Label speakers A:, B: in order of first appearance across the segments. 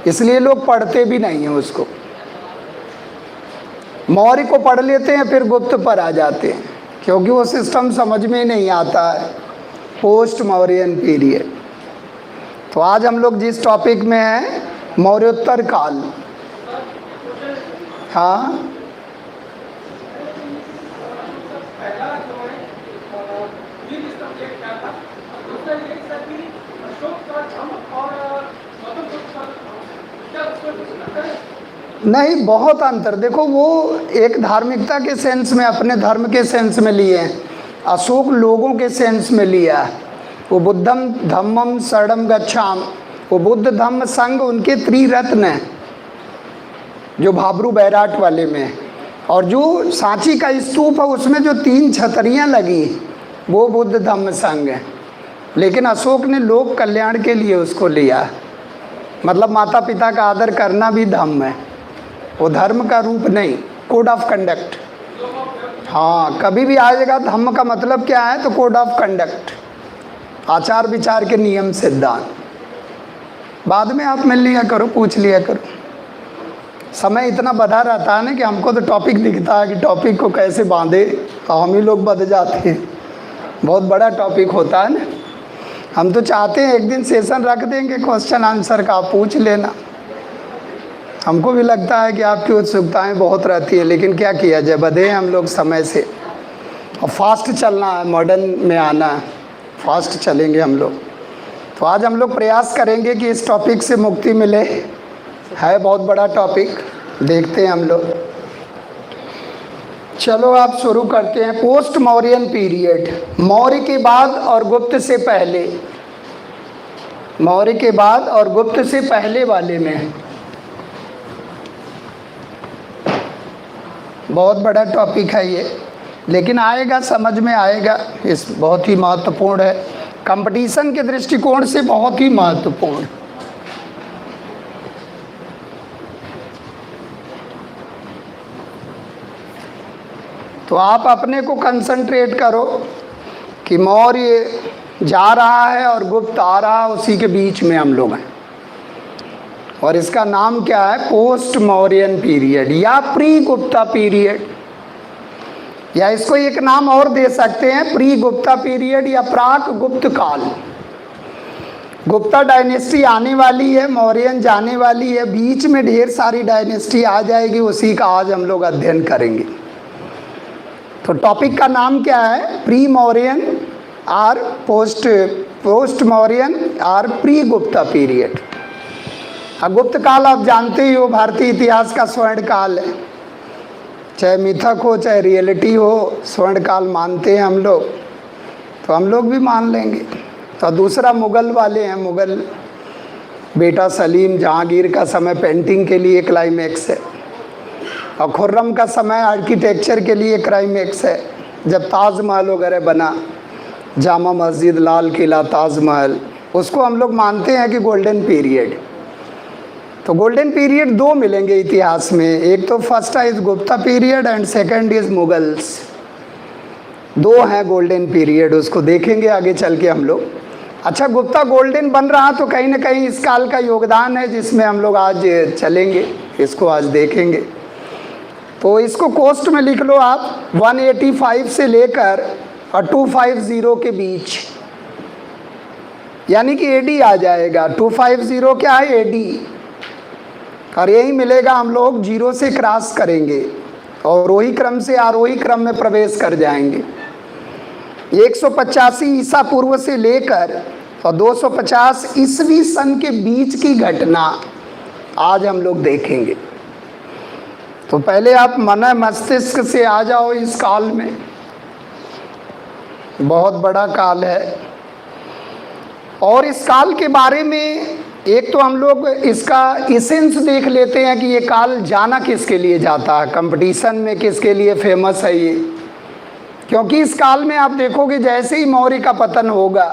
A: इसलिए लोग पढ़ते भी नहीं हैं उसको। मौर्य को पढ़ लेते हैं फिर गुप्त पर आ जाते हैं, क्योंकि वो सिस्टम समझ में नहीं आता है, पोस्ट मौर्यन पीरियड। तो आज हम लोग जिस टॉपिक में हैं, मौर्योत्तर काल। हाँ, नहीं, बहुत अंतर। देखो, वो एक धार्मिकता के सेंस में, अपने धर्म के सेंस में लिए हैं, अशोक लोगों के सेंस में लिया है। वो बुद्धम धम्मम शरणम गच्छाम, वो बुद्ध धम्म संघ उनके त्रिरत्न हैं जो भाबरू बैराट वाले में है। और जो सांची का स्तूप है उसमें जो 3 छतरियाँ लगी वो बुद्ध धम्म संघ है। लेकिन अशोक ने लोक कल्याण के लिए उसको लिया, मतलब माता पिता का आदर करना भी धम्म है, वो धर्म का रूप नहीं, कोड ऑफ कंडक्ट। हाँ, कभी भी आएगा धम्म का मतलब क्या है, तो कोड ऑफ कंडक्ट, आचार विचार के नियम सिद्धांत। बाद में आप मिल लिया करो, पूछ लिया करो। समय इतना बधा रहता है ना कि हमको तो टॉपिक दिखता है कि टॉपिक को कैसे बांधे, और हम ही लोग बध जाते हैं। बहुत बड़ा टॉपिक होता है ना। हम तो चाहते हैं एक दिन सेशन रख देंगे क्वेश्चन आंसर का, आप पूछ लेना। हमको भी लगता है कि आपकी उत्सुकताएं बहुत रहती है, लेकिन क्या किया जाए, बधे हैं हम लोग समय से। और फास्ट चलना है, मॉडर्न में आना है, फास्ट चलेंगे हम लोग। तो आज हम लोग प्रयास करेंगे कि इस टॉपिक से मुक्ति मिले। है बहुत बड़ा टॉपिक, देखते हैं हम लोग। चलो आप शुरू करते हैं। पोस्ट मौर्यन पीरियड, मौर्य के बाद और गुप्त से पहले, मौर्य के बाद और गुप्त से पहले वाले में बहुत बड़ा टॉपिक है ये, लेकिन आएगा, समझ में आएगा। इस बहुत ही महत्वपूर्ण है, कंपटीशन के दृष्टिकोण से बहुत ही महत्वपूर्ण। तो आप अपने को कंसंट्रेट करो कि मौर्य जा रहा है और गुप्त आ रहा है, उसी के बीच में हम लोग हैं। और इसका नाम क्या है, पोस्ट मौर्यन पीरियड या प्री गुप्ता पीरियड, या इसको एक नाम और दे सकते हैं, प्री गुप्ता पीरियड या प्राक गुप्त काल। गुप्ता डायनेस्टी आने वाली है, मौर्यन जाने वाली है, बीच में ढेर सारी डायनेस्टी आ जाएगी, उसी का आज हम लोग अध्ययन करेंगे। तो टॉपिक का नाम क्या है, प्री मौर्यन और पोस्ट मौर्यन और प्री गुप्ता पीरियड। गुप्त काल आप जानते ही हो, भारतीय इतिहास का स्वर्ण काल है। चाहे मिथक हो चाहे रियलिटी हो, स्वर्ण काल मानते हैं हम लोग, तो हम लोग भी मान लेंगे। तो दूसरा मुगल वाले हैं, मुगल बेटा सलीम जहांगीर का समय पेंटिंग के लिए क्लाइमैक्स है, और खुर्रम का समय आर्किटेक्चर के लिए क्लाइमैक्स है। जब ताजमहल वगैरह बना, जामा मस्जिद, लाल किला, ताजमहल, उसको हम लोग मानते हैं कि गोल्डन पीरियड। तो गोल्डन पीरियड 2 मिलेंगे इतिहास में, एक तो first is Gupta period and second is Mughals. 2 हैं गोल्डन पीरियड, उसको देखेंगे आगे चल के हम लोग। अच्छा, गुप्ता गोल्डन बन रहा तो कहीं ना कहीं इस काल का योगदान है, जिसमें हम लोग आज चलेंगे, इसको आज देखेंगे। तो इसको कोस्ट में लिख लो आप, 185 से लेकर और 250 के बीच, यानी कि एडी आ जाएगा। 250 क्या है, एडी, और यही मिलेगा। हम लोग 0 से क्रॉस करेंगे और वही क्रम से आरोही क्रम में प्रवेश कर जाएंगे। 185 ईसा पूर्व से लेकर और 250 ईस्वी सन के बीच की घटना आज हम लोग देखेंगे। तो पहले आप मन मस्तिष्क से आ जाओ इस काल में, बहुत बड़ा काल है। और इस काल के बारे में एक तो हम लोग इसका इसेंस देख लेते हैं कि ये काल जाना किसके लिए जाता है, कंपटीशन में किसके लिए फेमस है ये। क्योंकि इस काल में आप देखोगे जैसे ही मौर्य का पतन होगा,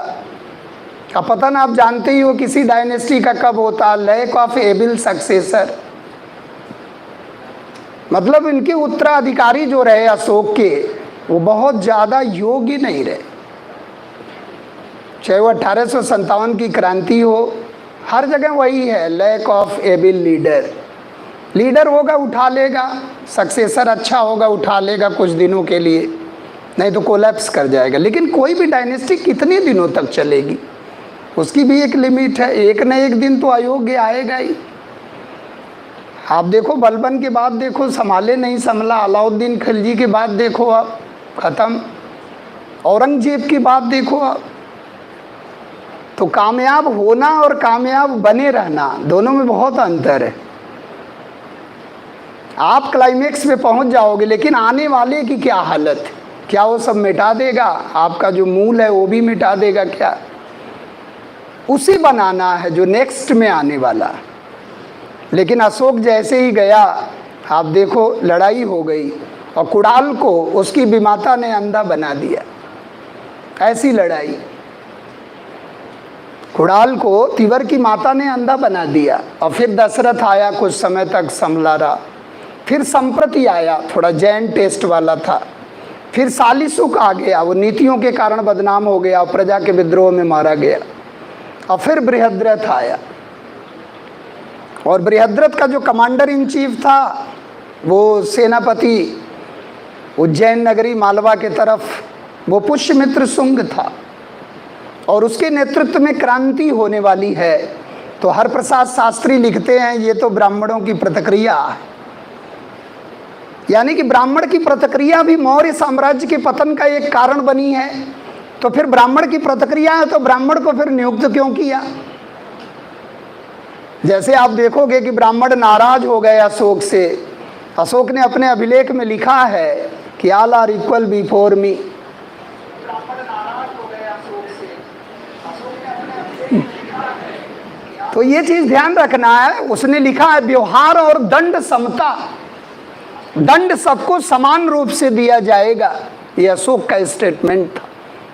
A: का पतन आप जानते ही हो किसी डायनेस्टी का कब होता है, लैक ऑफ एबल सक्सेसर, मतलब इनके उत्तराधिकारी जो रहे अशोक के, वो बहुत ज़्यादा योग्य नहीं रहे। चाहे वो 1857 की क्रांति हो, हर जगह वही है, lack of able leader. Leader होगा उठा लेगा, सक्सेसर अच्छा होगा उठा लेगा कुछ दिनों के लिए, नहीं तो कोलैप्स कर जाएगा। लेकिन कोई भी डायनेस्टी कितने दिनों तक चलेगी, उसकी भी एक लिमिट है। एक न एक दिन तो अयोग्य आएगा ही। आप देखो बलबन के बाद देखो संभाले नहीं संभला, अलाउद्दीन खिलजी के बाद देखो आप ख़त्म, औरंगजेब की बात देखो आप। तो कामयाब होना और कामयाब बने रहना दोनों में बहुत अंतर है। आप क्लाइमेक्स पे पहुंच जाओगे, लेकिन आने वाले की क्या हालत है? क्या वो सब मिटा देगा? आपका जो मूल है वो भी मिटा देगा क्या? उसी बनाना है जो नेक्स्ट में आने वाला है। लेकिन अशोक जैसे ही गया, आप देखो लड़ाई हो गई और कुणाल को उसकी विमाता ने अंधा बना दिया। ऐसी लड़ाई, कुणाल को तिवर की माता ने अंधा बना दिया। और फिर दशरथ आया, कुछ समय तक संभला रहा। फिर संप्रति आया, थोड़ा जैन टेस्ट वाला था। फिर सालिसुक आ गया, वो नीतियों के कारण बदनाम हो गया और प्रजा के विद्रोह में मारा गया। और फिर बृहद्रथ आया, और बृहद्रथ का जो कमांडर इन चीफ था, वो सेनापति उज्जैन नगरी मालवा के तरफ, वो पुष्यमित्र शुंग था। और उसके नेतृत्व में क्रांति होने वाली है। तो हरप्रसाद शास्त्री लिखते हैं, ये तो ब्राह्मणों की प्रतिक्रिया है। यानी कि ब्राह्मण की प्रतिक्रिया भी मौर्य साम्राज्य के पतन का एक कारण बनी है। तो फिर ब्राह्मण की प्रतिक्रिया है, तो ब्राह्मण को फिर नियुक्त क्यों किया? जैसे आप देखोगे कि ब्राह्मण नाराज हो गए अशोक से। अशोक ने अपने अभिलेख में लिखा है कि all are equal before me. तो ये चीज ध्यान रखना है। उसने लिखा है व्यवहार और दंड समता, दंड सबको समान रूप से दिया जाएगा। ये अशोक का स्टेटमेंट था।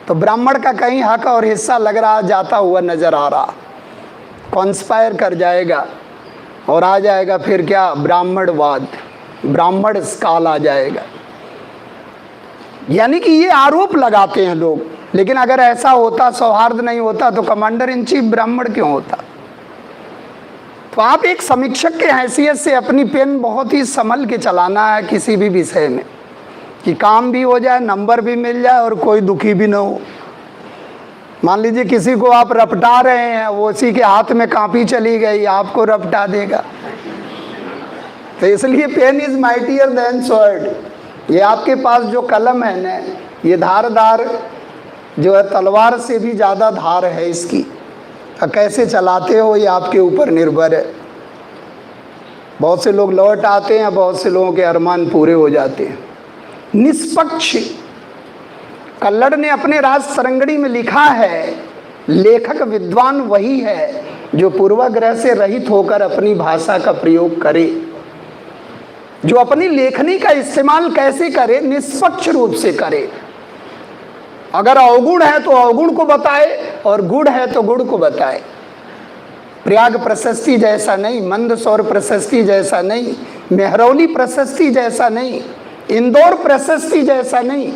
A: तो ब्राह्मण का कहीं हक और हिस्सा लग रहा जाता हुआ नजर आ रहा, कॉन्स्पायर कर जाएगा और आ जाएगा फिर क्या, ब्राह्मणवाद, ब्राह्मण काल आ जाएगा। यानी कि ये आरोप लगाते हैं लोग। लेकिन अगर ऐसा होता, सौहार्द नहीं होता, तो कमांडर इन चीफ ब्राह्मण क्यों होता? तो आप एक समीक्षक के हैसियत से अपनी पेन बहुत ही संभल के चलाना है किसी भी विषय में, कि काम भी हो जाए, नंबर भी मिल जाए और कोई दुखी भी ना हो। मान लीजिए किसी को आप रपटा रहे हैं, वो उसी के हाथ में कापी चली गई, आपको रपटा देगा। तो इसलिए pen is mightier than sword. ये आपके पास जो कलम है ना, ये धारदार जो है, तलवार से भी ज़्यादा धार है इसकी। कैसे चलाते हो ये आपके ऊपर निर्भर है। बहुत से लोग लौट आते हैं, बहुत से लोगों के अरमान पूरे हो जाते हैं। निष्पक्ष, कल्लड़ ने अपने राज सरंगड़ी में लिखा है, लेखक विद्वान वही है जो पूर्वाग्रह से रहित होकर अपनी भाषा का प्रयोग करे। जो अपनी लेखनी का इस्तेमाल कैसे करे, निष्पक्ष रूप से करे। अगर अवगुण है तो अवगुण को बताए, और गुण है तो गुण को बताए। प्रयाग प्रशस्ति जैसा नहीं, मंदसौर प्रशस्ति जैसा नहीं, मेहरौली प्रशस्ति जैसा नहीं, इंदौर प्रशस्ति जैसा नहीं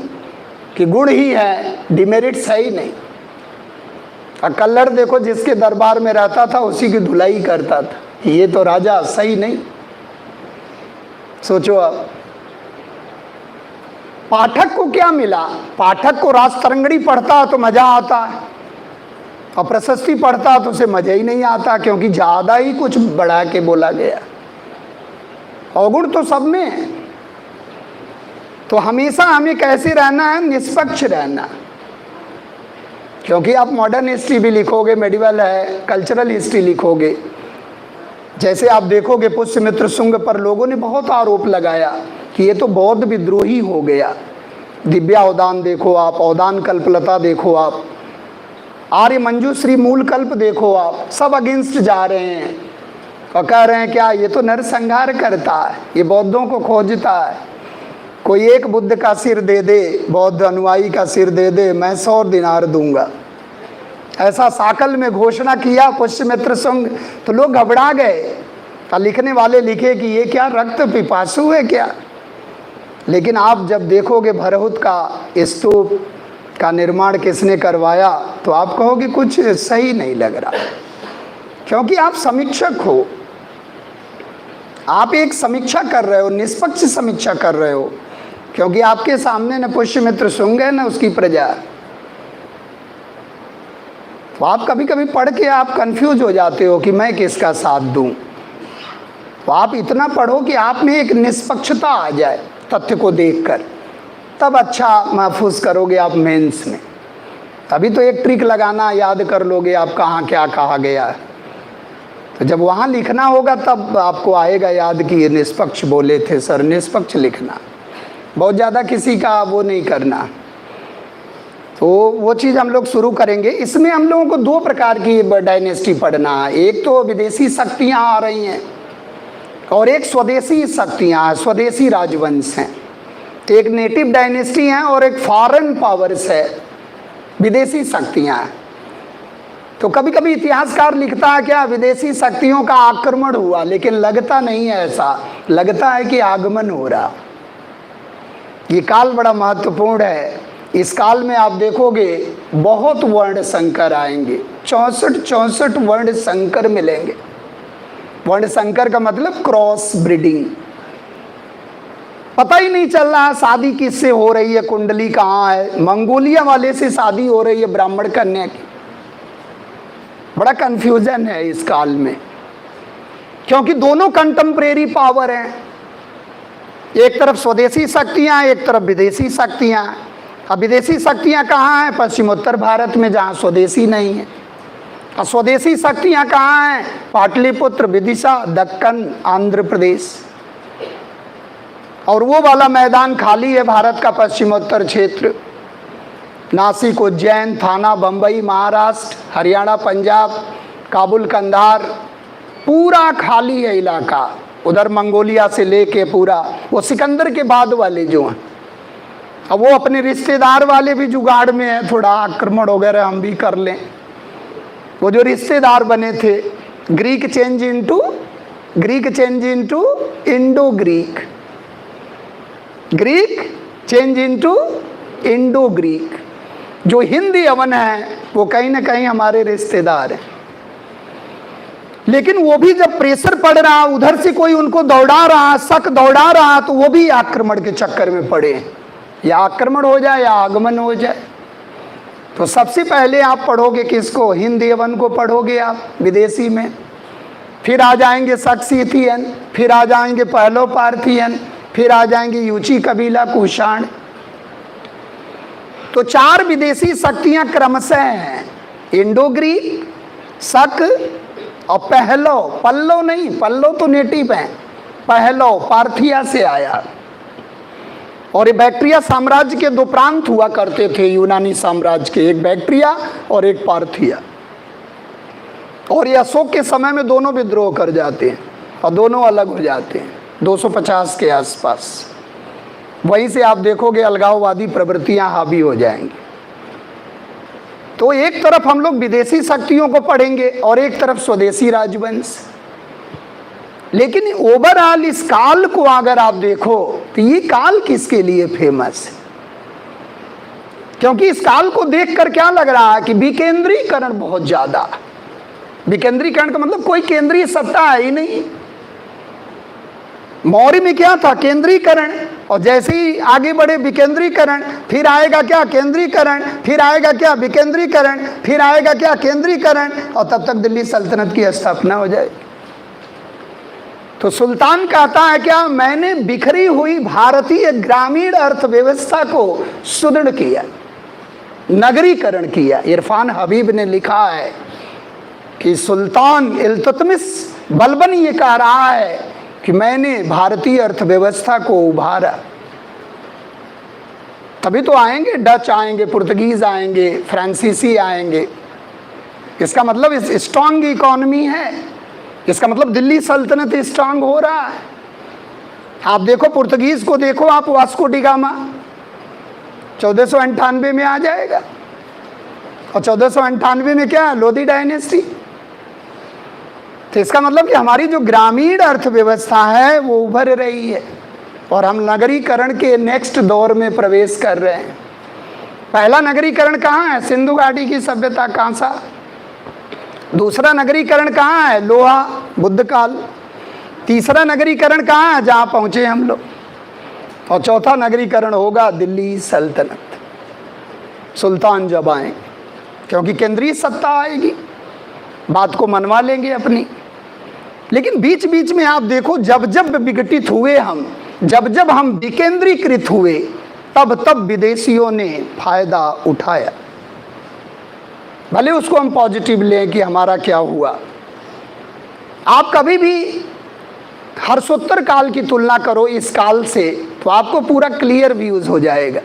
A: कि गुण ही है, डिमेरिट्स है ही नहीं। और कल्लड़ देखो, जिसके दरबार में रहता था उसी की धुलाई करता था। ये तो राजा सही नहीं। सोचो आप, पाठक को क्या मिला? पाठक को राज तरंगड़ी पढ़ता तो मजा आता है, और प्रशस्ति पढ़ता तो उसे मजा ही नहीं आता, क्योंकि ज्यादा ही कुछ बढ़ा के बोला गया। अवगुण तो सब में है। तो हमेशा हमें कैसे रहना है? निष्पक्ष रहना। क्योंकि आप मॉडर्न हिस्ट्री भी लिखोगे, मेडिवल है, कल्चरल हिस्ट्री लिखोगे, जैसे आप देखोगे पुष्यमित्र शुंग पर लोगों ने बहुत आरोप लगाया कि ये तो बौद्ध विद्रोही हो गया। दिव्या अवदान देखो आप, अवदान कल्पलता देखो आप, आर्य मंजूश्री मूल कल्प देखो आप, सब अगेंस्ट जा रहे हैं और कह रहे हैं क्या, ये तो नरसंहार करता है, ये बौद्धों को खोजता है। कोई एक बुद्ध का सिर दे दे, बौद्ध अनुयायी का सिर दे दे, मैं 100 दिनार दूंगा। ऐसा साकल में घोषणा किया पुष्यमित्र शुंग। तो लोग घबरा गए। लिखने वाले लिखे कि ये क्या रक्त पिपासु है क्या। लेकिन आप जब देखोगे भरहुत का स्तूप का निर्माण किसने करवाया, तो आप कहोगे कुछ सही नहीं लग रहा। क्योंकि आप समीक्षक हो, आप एक समीक्षा कर रहे हो, निष्पक्ष समीक्षा कर रहे हो, क्योंकि आपके सामने न पुष्यमित्र शुंग है न उसकी प्रजा। तो आप कभी कभी पढ़ के आप कंफ्यूज हो जाते हो कि मैं किसका साथ दूं। तो आप इतना पढ़ो कि आप में एक निष्पक्षता आ जाए तथ्य को देखकर, तब अच्छा महफूज करोगे आप मेंस में। तभी तो एक ट्रिक लगाना याद कर लोगे आप कहाँ क्या कहा गया है। तो जब वहाँ लिखना होगा तब आपको आएगा याद कि ये निष्पक्ष बोले थे सर। निष्पक्ष लिखना, बहुत ज़्यादा किसी का वो नहीं करना। तो वो चीज़ हम लोग शुरू करेंगे। इसमें हम लोगों को दो प्रकार की डायनेस्टी पढ़ना है। एक तो विदेशी शक्तियाँ आ रही हैं और एक स्वदेशी शक्तियाँ हैं, स्वदेशी राजवंश हैं। तो एक नेटिव डायनेस्टी है और एक फॉरेन पावर्स है, विदेशी शक्तियाँ हैं। तो कभी कभी इतिहासकार लिखता है क्या विदेशी शक्तियों का आक्रमण हुआ, लेकिन लगता नहीं है ऐसा, लगता है कि आगमन हो रहा। ये काल बड़ा महत्वपूर्ण है। इस काल में आप देखोगे बहुत वर्ण संकर आएंगे, 64 वर्ण संकर मिलेंगे। वर्ण संकर का मतलब क्रॉस ब्रीडिंग। पता ही नहीं चल रहा शादी किससे हो रही है, कुंडली कहाँ है। मंगोलिया वाले से शादी हो रही है ब्राह्मण कन्या की। बड़ा कंफ्यूजन है इस काल में, क्योंकि दोनों कंटेम्परेरी पावर हैं। एक तरफ स्वदेशी शक्तियां, एक तरफ विदेशी शक्तियां। अब विदेशी शक्तियां कहाँ हैं? पश्चिमोत्तर भारत में, जहाँ स्वदेशी नहीं है। और स्वदेशी शक्तियां कहाँ हैं? पाटलिपुत्र, विदिशा, दक्कन, आंध्र प्रदेश। और वो वाला मैदान खाली है भारत का पश्चिमोत्तर क्षेत्र, नासिक, उज्जैन, थाना, बम्बई, महाराष्ट्र, हरियाणा, पंजाब, काबुल, कंधार, पूरा खाली है इलाका। उधर मंगोलिया से लेके पूरा वो सिकंदर के बाद वाले जो हैं। अब वो अपने रिश्तेदार वाले भी जुगाड़ में है, थोड़ा आक्रमण वगैरह हम भी कर लें। वो जो रिश्तेदार बने थे, Greek change into Indo Greek, Greek change into Indo Greek. जो हिंदी अवन है वो कहीं ना कहीं हमारे रिश्तेदार हैं। लेकिन वो भी जब प्रेशर पड़ रहा, उधर से कोई उनको दौड़ा रहा, शक दौड़ा रहा, तो वो भी आक्रमण के चक्कर में पड़े। या आक्रमण हो जाए या आगमन हो जाए। तो सबसे पहले आप पढ़ोगे किसको? हिंदी अवन को पढ़ोगे आप विदेशी में। फिर आ जाएंगे सक्सीथियन, फिर आ जाएंगे पहलो पार्थियन, फिर आ जाएंगे यूची कबीला, कुषाण। तो 4 विदेशी शक्तियां क्रमशः हैं, इंडो ग्रीक, शक और पहलो। पल्लो नहीं, पल्लो तो नेटिव है, पहलो पार्थिया से आया। और ये बैक्ट्रिया साम्राज्य के 2 प्रांत हुआ करते थे यूनानी साम्राज्य के, एक बैक्ट्रिया और एक पार्थिया। और ये अशोक के समय में दोनों विद्रोह कर जाते हैं और दोनों अलग हो जाते हैं 250 के आसपास। वहीं से आप देखोगे अलगाववादी प्रवृत्तियां हावी हो जाएंगी। तो एक तरफ हम लोग विदेशी शक्तियों को पढ़ेंगे और एक तरफ स्वदेशी राजवंश। लेकिन ओवरऑल इस काल को अगर आप देखो तो ये काल किसके लिए फेमस है? क्योंकि इस काल को देखकर क्या लग रहा है कि विकेंद्रीकरण बहुत ज्यादा। विकेंद्रीकरण का मतलब कोई केंद्रीय सत्ता है ही नहीं। मौर्य में क्या था? केंद्रीकरण। और जैसे ही आगे बढ़े विकेंद्रीकरण, फिर आएगा क्या? केंद्रीकरण, फिर आएगा क्या? विकेंद्रीकरण, फिर आएगा क्या? केंद्रीकरण। और तब तक दिल्ली सल्तनत की स्थापना हो जाएगी। तो सुल्तान कहता है क्या? मैंने बिखरी हुई भारतीय ग्रामीण अर्थव्यवस्था को सुदृढ़ किया, नगरीकरण किया। इरफान हबीब ने लिखा है कि सुल्तान इल्तुतमिश बलबन ये कह रहा है कि मैंने भारतीय अर्थव्यवस्था को उभारा। तभी तो आएंगे डच, आएंगे पुर्तगीज, आएंगे फ्रांसीसी, आएंगे। इसका मतलब इस स्ट्रांग इकोनॉमी है। इसका मतलब दिल्ली सल्तनत स्ट्रांग हो रहा है। आप देखो पुर्तगीज को, देखो आप, वास्को डिगामा 1498 में आ जाएगा। और 1498 में क्या? लोधी डायनेस्टी। तो इसका मतलब कि हमारी जो ग्रामीण अर्थव्यवस्था है वो उभर रही है और हम नगरीकरण के नेक्स्ट दौर में प्रवेश कर रहे हैं। पहला नगरीकरण कहाँ है? सिंधु घाटी की सभ्यता, कांसा। दूसरा नगरीकरण कहाँ है? लोहा, बुद्ध काल। तीसरा नगरीकरण कहाँ है? जहाँ पहुँचे हम लोग। और चौथा नगरीकरण होगा दिल्ली सल्तनत, सुल्तान जब आए, क्योंकि केंद्रीय सत्ता आएगी, बात को मनवा लेंगे अपनी। लेकिन बीच बीच में आप देखो, जब जब विघटित हुए हम, जब जब हम विकेंद्रीकृत हुए, तब तब विदेशियों ने फायदा उठाया। भले उसको हम पॉजिटिव लें कि हमारा क्या हुआ। आप कभी भी हर्षोत्तर काल की तुलना करो इस काल से, तो आपको पूरा क्लियर व्यूज हो जाएगा।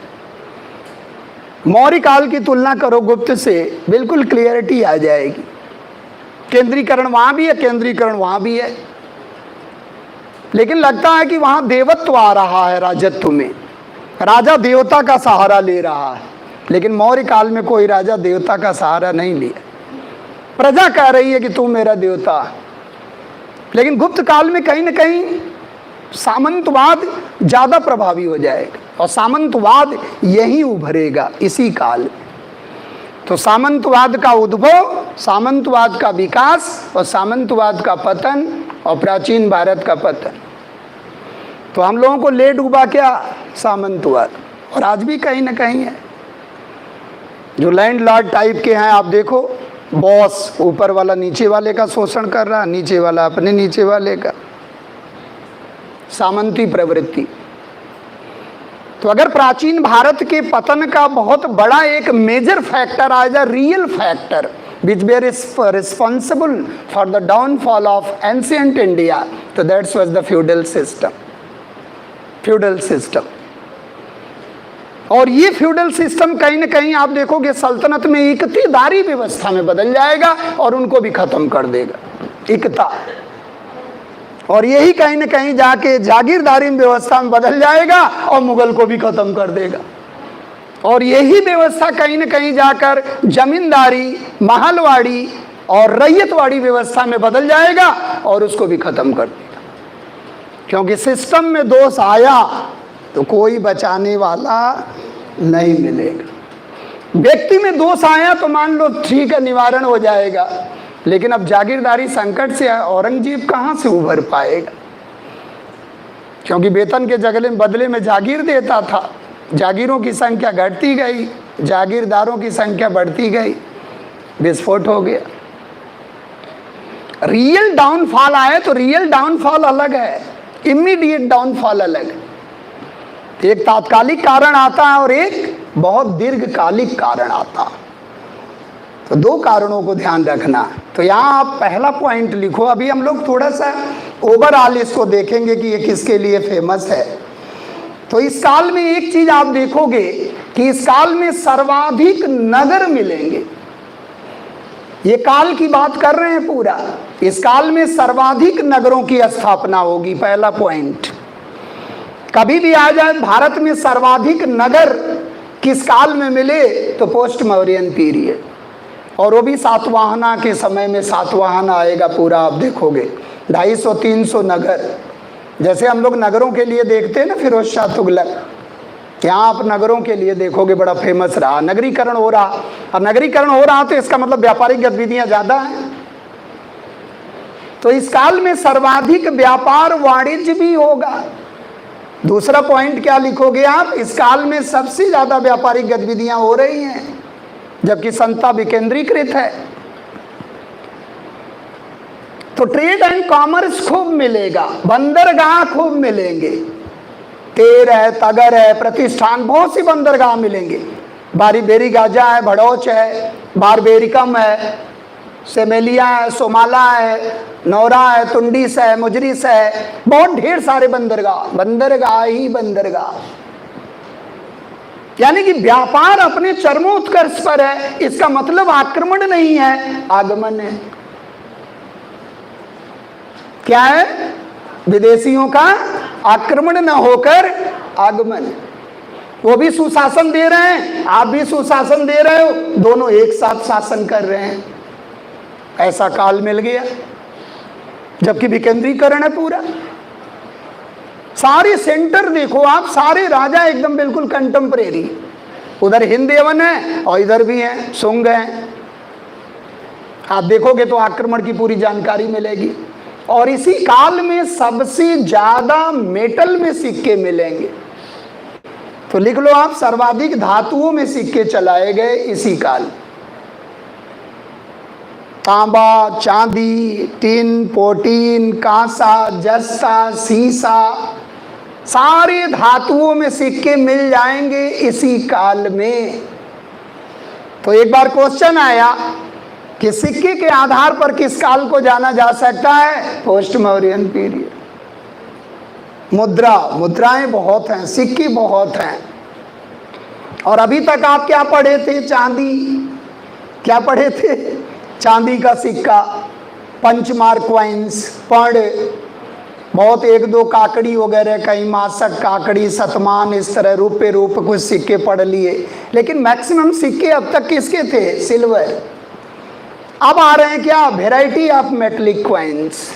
A: मौर्य काल की तुलना करो गुप्त से, बिल्कुल क्लियरिटी आ जाएगी। केंद्रीकरण वहां भी है, केंद्रीकरण वहां भी है, लेकिन लगता है कि वहां देवत्व आ रहा है राजत्व में, राजा देवता का सहारा ले रहा है। लेकिन मौर्य काल में कोई राजा देवता का सहारा नहीं लिया, प्रजा कह रही है कि तू मेरा देवता। लेकिन गुप्त काल में कहीं ना कहीं सामंतवाद ज्यादा प्रभावी हो जाएगा, और सामंतवाद यही उभरेगा इसी काल। तो सामंतवाद का उद्भव, सामंतवाद का विकास और सामंतवाद का पतन और प्राचीन भारत का पतन। तो हम लोगों को ले डूबा क्या? सामंतवाद। और आज भी कहीं ना कहीं है। जो लैंडलॉर्ड टाइप के हैं, आप देखो, बॉस ऊपर वाला नीचे वाले का शोषण कर रहा, नीचे वाला अपने नीचे वाले का, सामंती प्रवृत्ति। तो अगर प्राचीन भारत के पतन का बहुत बड़ा एक मेजर फैक्टर आज real factor which were responsible for the downfall of ancient India, so that was the feudal system. Feudal system. और ये फ्यूडल सिस्टम कहीं ना कहीं आप देखोगे सल्तनत में इक्तिदारी व्यवस्था में बदल जाएगा और उनको भी खत्म कर देगा, इक्ता। और यही कहीं ना कहीं जाके जागीरदारी व्यवस्था में बदल जाएगा और मुगल को भी खत्म कर देगा। और यही व्यवस्था कहीं ना कहीं जाकर जमींदारी, महलवाड़ी और रैयतवाड़ी व्यवस्था में बदल जाएगा और उसको भी खत्म कर देगा। क्योंकि सिस्टम में दोष आया तो कोई बचाने वाला नहीं मिलेगा। व्यक्ति में दोष आया तो मान लो ठीक है, निवारण हो जाएगा, लेकिन अब जागीरदारी संकट से औरंगजेब कहाँ से उभर पाएगा? क्योंकि वेतन के बदले में जागीर देता था, जागीरों की संख्या घटती गई, जागीरदारों की संख्या बढ़ती गई, विस्फोट हो गया। रियल डाउनफॉल आए तो रियल डाउनफॉल अलग है, इमीडिएट डाउनफॉल अलग है। एक तात्कालिक कारण आता है और एक बहुत दीर्घकालिक कारण आता है। तो दो कारणों को ध्यान रखना। तो यहाँ आप पहला पॉइंट लिखो। अभी हम लोग थोड़ा सा ओवरऑल इसको देखेंगे कि ये किसके लिए फेमस है। तो इस काल में एक चीज आप देखोगे कि इस काल में सर्वाधिक नगर मिलेंगे। ये काल की बात कर रहे हैं पूरा। इस काल में सर्वाधिक नगरों की स्थापना होगी, पहला पॉइंट। कभी भी आ जाए भारत में सर्वाधिक नगर किस काल में मिले तो पोस्ट मौर्यन पीरियड, और वो भी सातवाहना के समय में। सातवाहना आएगा पूरा, आप देखोगे 250-300 नगर। जैसे हम लोग नगरों के लिए देखते हैं ना फिरोज शाह तुगलक, यहाँ आप नगरों के लिए देखोगे बड़ा फेमस रहा। नगरीकरण हो रहा, और नगरीकरण हो रहा तो इसका मतलब व्यापारिक गतिविधियां ज्यादा हैं। तो इस काल में सर्वाधिक व्यापार वाणिज्य भी होगा। दूसरा पॉइंट क्या लिखोगे आप? इस काल में सबसे ज्यादा व्यापारिक गतिविधियां हो रही हैं, जबकि संता विकेंद्रीकृत है। तो ट्रेड एंड कॉमर्स खूब मिलेगा, बंदरगाह खूब मिलेंगे, तेर है, तगर है, प्रतिष्ठान, बहुत सी बंदरगाह मिलेंगे। बारी-बेरी गाजा है, भड़ौच है, बारबेरिकम है, सेमेलिया है, सोमाला है, नौरा है, तुंडीस है, मुजरिस है, बहुत ढेर सारे बंदरगाह, बंदरगाह ही बंदरगाह। यानी कि व्यापार अपने चरमोत्कर्ष पर है। इसका मतलब आक्रमण नहीं है, आगमन है। क्या है? विदेशियों का आक्रमण न होकर आगमन। वो भी सुशासन दे रहे हैं, आप भी सुशासन दे रहे हो, दोनों एक साथ शासन कर रहे हैं। ऐसा काल मिल गया, जबकि विकेंद्रीकरण है पूरा। सारे सेंटर देखो आप, सारे राजा एकदम बिल्कुल कंटेम्परेरी। उधर हिंद एवन है और इधर भी है, शुंग है। आप देखोगे तो आक्रमण की पूरी जानकारी मिलेगी। और इसी काल में सबसे ज्यादा मेटल में सिक्के मिलेंगे। तो लिख लो आप, सर्वाधिक धातुओं में सिक्के चलाए गए इसी काल। तांबा, चांदी, टिन, पोटीन, कांसा, जस्ता, सीसा, सारे धातुओं में सिक्के मिल जाएंगे इसी काल में। तो एक बार क्वेश्चन आया कि सिक्के के आधार पर किस काल को जाना जा सकता है? Post Mauryan period. मुद्राएं बहुत हैं, सिक्के बहुत हैं। और अभी तक आप क्या पढ़े थे? चांदी। क्या पढ़े थे? चांदी का सिक्का, पंचमार्क कॉइन्स, पढ़, बहुत एक दो काकड़ी वगैरह, कहीं मासक काकड़ी, शतमान, इस तरह रुपये रूप कुछ सिक्के पढ़ लिए। लेकिन मैक्सिमम सिक्के अब तक किसके थे? सिल्वर। अब आ रहे हैं क्या? Variety of metallic coins.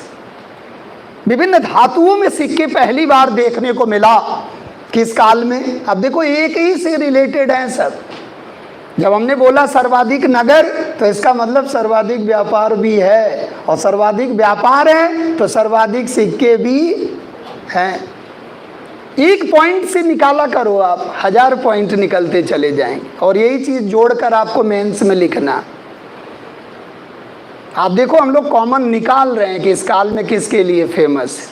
A: विभिन्न धातुओं में सिक्के पहली बार देखने को मिला। किस काल में? अब देखो एक ही से रिलेटेड हैं सब। जब हमने बोला सर्वाधिक नगर, तो इसका मतलब सर्वाधिक व्यापार भी है, और सर्वाधिक व्यापार है तो सर्वाधिक सिक्के भी हैं। एक पॉइंट से निकाला करो आप, 1000 पॉइंट निकलते चले जाएंगे। और यही चीज जोड़कर आपको मेंस में लिखना। आप देखो हम लोग कॉमन निकाल रहे हैं कि इस काल में किसके लिए फेमस है,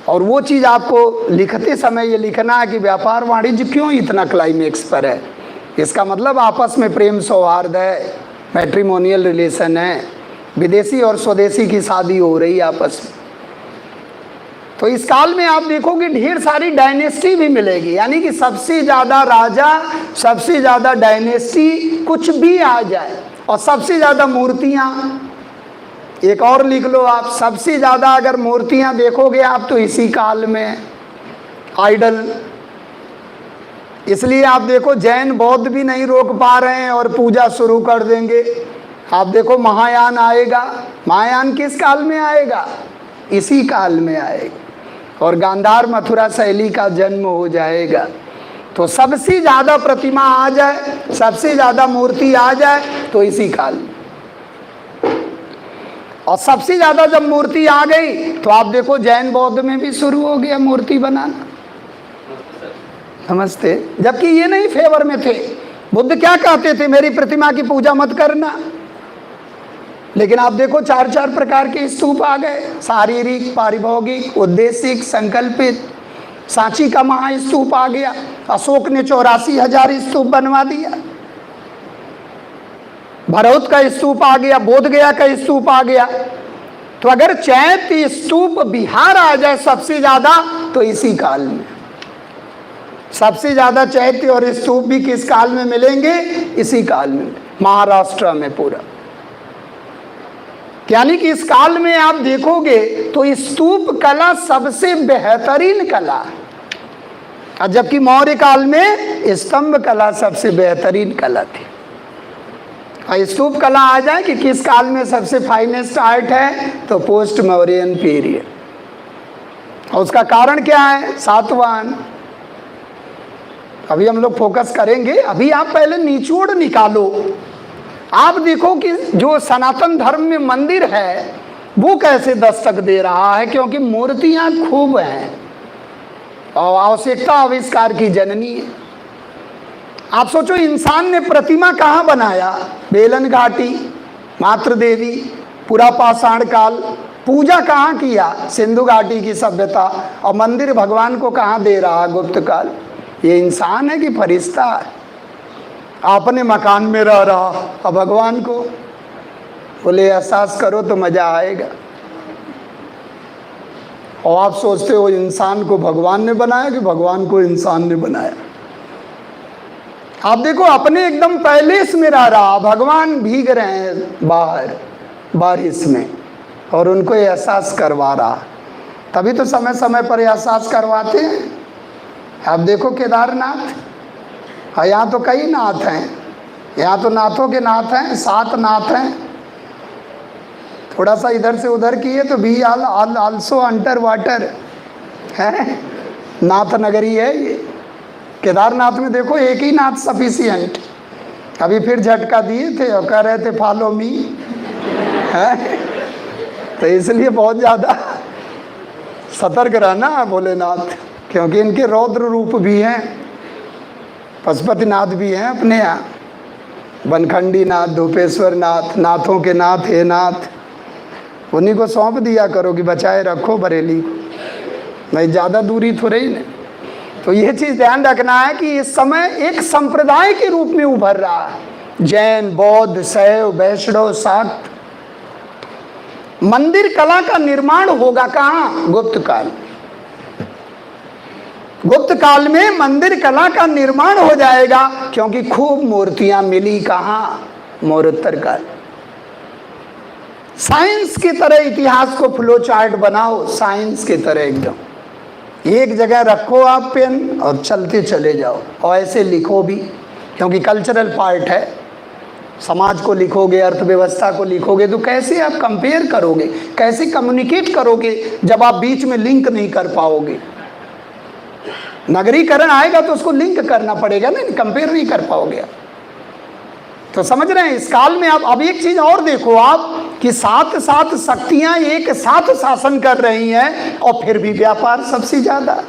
A: और वो चीज आपको लिखते समय ये लिखना है कि व्यापार वाणिज्य क्यों इतना क्लाइमेक्स पर है। इसका मतलब आपस में प्रेम सौहार्द है, मैट्रिमोनियल रिलेशन है, विदेशी और स्वदेशी की शादी हो रही है आपस में। तो इस काल में आप देखोगे ढेर सारी डायनेस्टी भी मिलेगी, यानी कि सबसे ज़्यादा राजा, सबसे ज़्यादा डायनेस्टी, कुछ भी आ जाए, और सबसे ज़्यादा मूर्तियाँ। एक और लिख लो आप, सबसे ज़्यादा अगर मूर्तियाँ देखोगे आप तो इसी काल में आइडल। इसलिए आप देखो जैन बौद्ध भी नहीं रोक पा रहे हैं और पूजा शुरू कर देंगे। आप देखो महायान आएगा। महायान किस काल में आएगा? इसी काल में आएगा। और गांधार मथुरा शैली का जन्म हो जाएगा। तो सबसे ज़्यादा प्रतिमा आ जाए, सबसे ज़्यादा मूर्ति आ जाए तो इसी काल में। और सबसे ज़्यादा जब मूर्ति आ गई तो आप देखो जैन बौद्ध में भी शुरू हो गया मूर्ति बनाना। नमस्ते। जबकि ये नहीं फेवर में थे। बुद्ध क्या कहते थे? मेरी प्रतिमा की पूजा मत करना। लेकिन आप देखो 4 प्रकार के स्तूप आ गए, शारीरिक, पारिभौगिक, उद्देशिक, संकल्पित। सांची का महास्तूप आ गया। अशोक ने 84,000 स्तूप बनवा दिया। भरौत का स्तूप आ गया, बोधगया का स्तूप आ गया। तो अगर चैत्य स्तूप बिहार आ जाए सबसे ज्यादा तो इसी काल में। सबसे ज्यादा चैत्य और स्तूप भी किस काल में मिलेंगे? इसी काल में, महाराष्ट्र में पूरा। यानी कि इस काल में आप देखोगे तो स्तूप कला सबसे बेहतरीन कला, और जबकि मौर्य काल में स्तंभ कला सबसे बेहतरीन कला थी। और स्तूप कला आ जाए कि किस काल में सबसे फाइनेस्ट आर्ट है, तो पोस्ट मौर्यन पीरियड। और उसका कारण क्या है? सातवाहन। अभी हम लोग फोकस करेंगे। अभी आप पहले निचोड़ निकालो। आप देखो कि जो सनातन धर्म में मंदिर है वो कैसे दस्तक दे रहा है, क्योंकि मूर्तियां खूब हैं और आवश्यकता आविष्कार की जननी है। आप सोचो इंसान ने प्रतिमा कहाँ बनाया? बेलन घाटी, मातृ देवी, पूरा पाषाण काल। पूजा कहाँ किया? सिंधु घाटी की सभ्यता। और मंदिर भगवान को कहाँ दे रहा? गुप्त काल। ये इंसान है कि फरिश्ता है? आपने मकान में रह रहा और भगवान को बोले एहसास करो तो मजा आएगा, और आप सोचते हो इंसान को भगवान ने बनाया कि भगवान को इंसान ने बनाया। आप देखो अपने एकदम पैलेस में रह रहा, भगवान भीग रहे हैं बाहर बारिश में और उनको एहसास करवा रहा। तभी तो समय समय पर एहसास करवाते हैं। आप देखो केदारनाथ, यहाँ तो कई नाथ हैं, यहाँ तो नाथों के नाथ हैं, 7 नाथ हैं। थोड़ा सा इधर से उधर किए तो भी आल्सो अंडर वाटर है, नाथ नगरी है ये। केदारनाथ में देखो एक ही नाथ सफिशियंट। अभी फिर झटका दिए थे और कह रहे थे फॉलो मी। हैं? तो इसलिए बहुत ज़्यादा सतर्क रहना भोलेनाथ, क्योंकि इनके रौद्र रूप भी हैं, पशुपतिनाथ भी हैं अपने यहाँ, बनखंडी नाथ, धूपेश्वर नाथ, नाथों के नाथ, हे नाथ। उन्हीं को सौंप दिया करो कि बचाए रखो बरेली को, नहीं ज़्यादा दूरी तो रही नहीं। तो ये चीज़ ध्यान रखना है कि इस समय एक संप्रदाय के रूप में उभर रहा है जैन, बौद्ध, शैव, वैष्णव, शाक्त। मंदिर कला का निर्माण होगा कहाँ? गुप्त काल। गुप्त काल में मंदिर कला का निर्माण हो जाएगा, क्योंकि खूब मूर्तियां मिली कहाँ? मौर्योत्तर काल। साइंस की तरह इतिहास को फ्लो चार्ट बनाओ, साइंस की तरह एकदम एक जगह रखो आप पेन और चलते चले जाओ, और ऐसे लिखो भी, क्योंकि कल्चरल पार्ट है। समाज को लिखोगे, अर्थव्यवस्था को लिखोगे, तो कैसे आप कंपेयर करोगे, कैसे कम्युनिकेट करोगे जब आप बीच में लिंक नहीं कर पाओगे? नगरीकरण आएगा तो उसको लिंक करना पड़ेगा ना, कंपेयर नहीं कर पाओगे आप। तो समझ रहे हैं, इस काल में आप अब एक चीज और देखो आप कि साथ साथ शक्तियां एक साथ शासन कर रही हैं, और फिर भी व्यापार सबसे ज्यादा।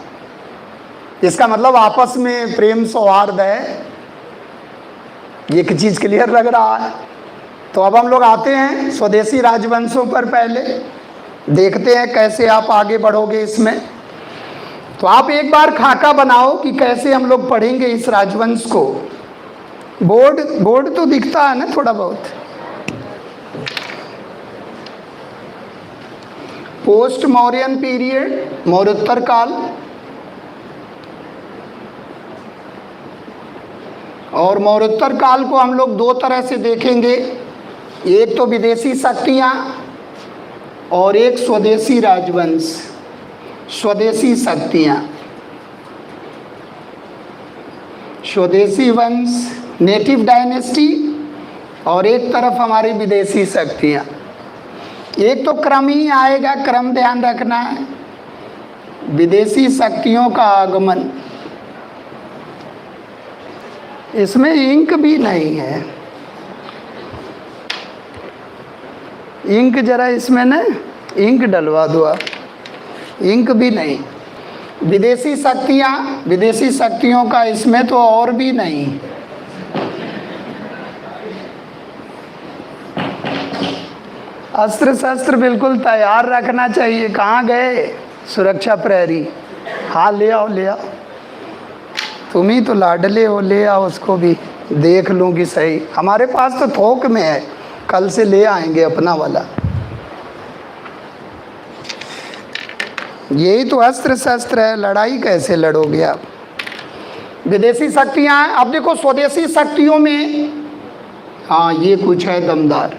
A: इसका मतलब आपस में प्रेम सौहार्द है, ये एक चीज क्लियर लग रहा है। तो अब हम लोग आते हैं स्वदेशी राजवंशों पर, पहले देखते हैं कैसे आप आगे बढ़ोगे इसमें। तो आप एक बार खाका बनाओ कि कैसे हम लोग पढ़ेंगे इस राजवंश को। बोर्ड तो दिखता है ना थोड़ा बहुत। पोस्ट मौर्यन पीरियड, मौर्योत्तर काल, और मौर्योत्तर काल को हम लोग दो तरह से देखेंगे, एक तो विदेशी शक्तियां और एक स्वदेशी राजवंश। स्वदेशी शक्तियां, स्वदेशी वंश, नेटिव डायनेस्टी, और एक तरफ हमारी विदेशी शक्तियां। एक तो क्रम ही आएगा, क्रम ध्यान रखना है। विदेशी शक्तियों का आगमन, इसमें इंक भी नहीं है, इंक जरा इसमें ना इंक डलवा दो आप, इंक भी नहीं। विदेशी शक्तियां, विदेशी शक्तियों का इसमें तो और भी नहीं। अस्त्र शस्त्र बिल्कुल तैयार रखना चाहिए। कहाँ गए सुरक्षा प्रहरी? हाँ ले आओ ले आओ, तुम ही तो लाडले हो, ले आओ उसको भी देख लूँगी सही। हमारे पास तो थोक में है, कल से ले आएंगे अपना वाला। यही तो अस्त्र शस्त्र है, लड़ाई कैसे लड़ोगे आप? विदेशी शक्तियाँ। अब देखो स्वदेशी शक्तियों में, हाँ ये कुछ है दमदार।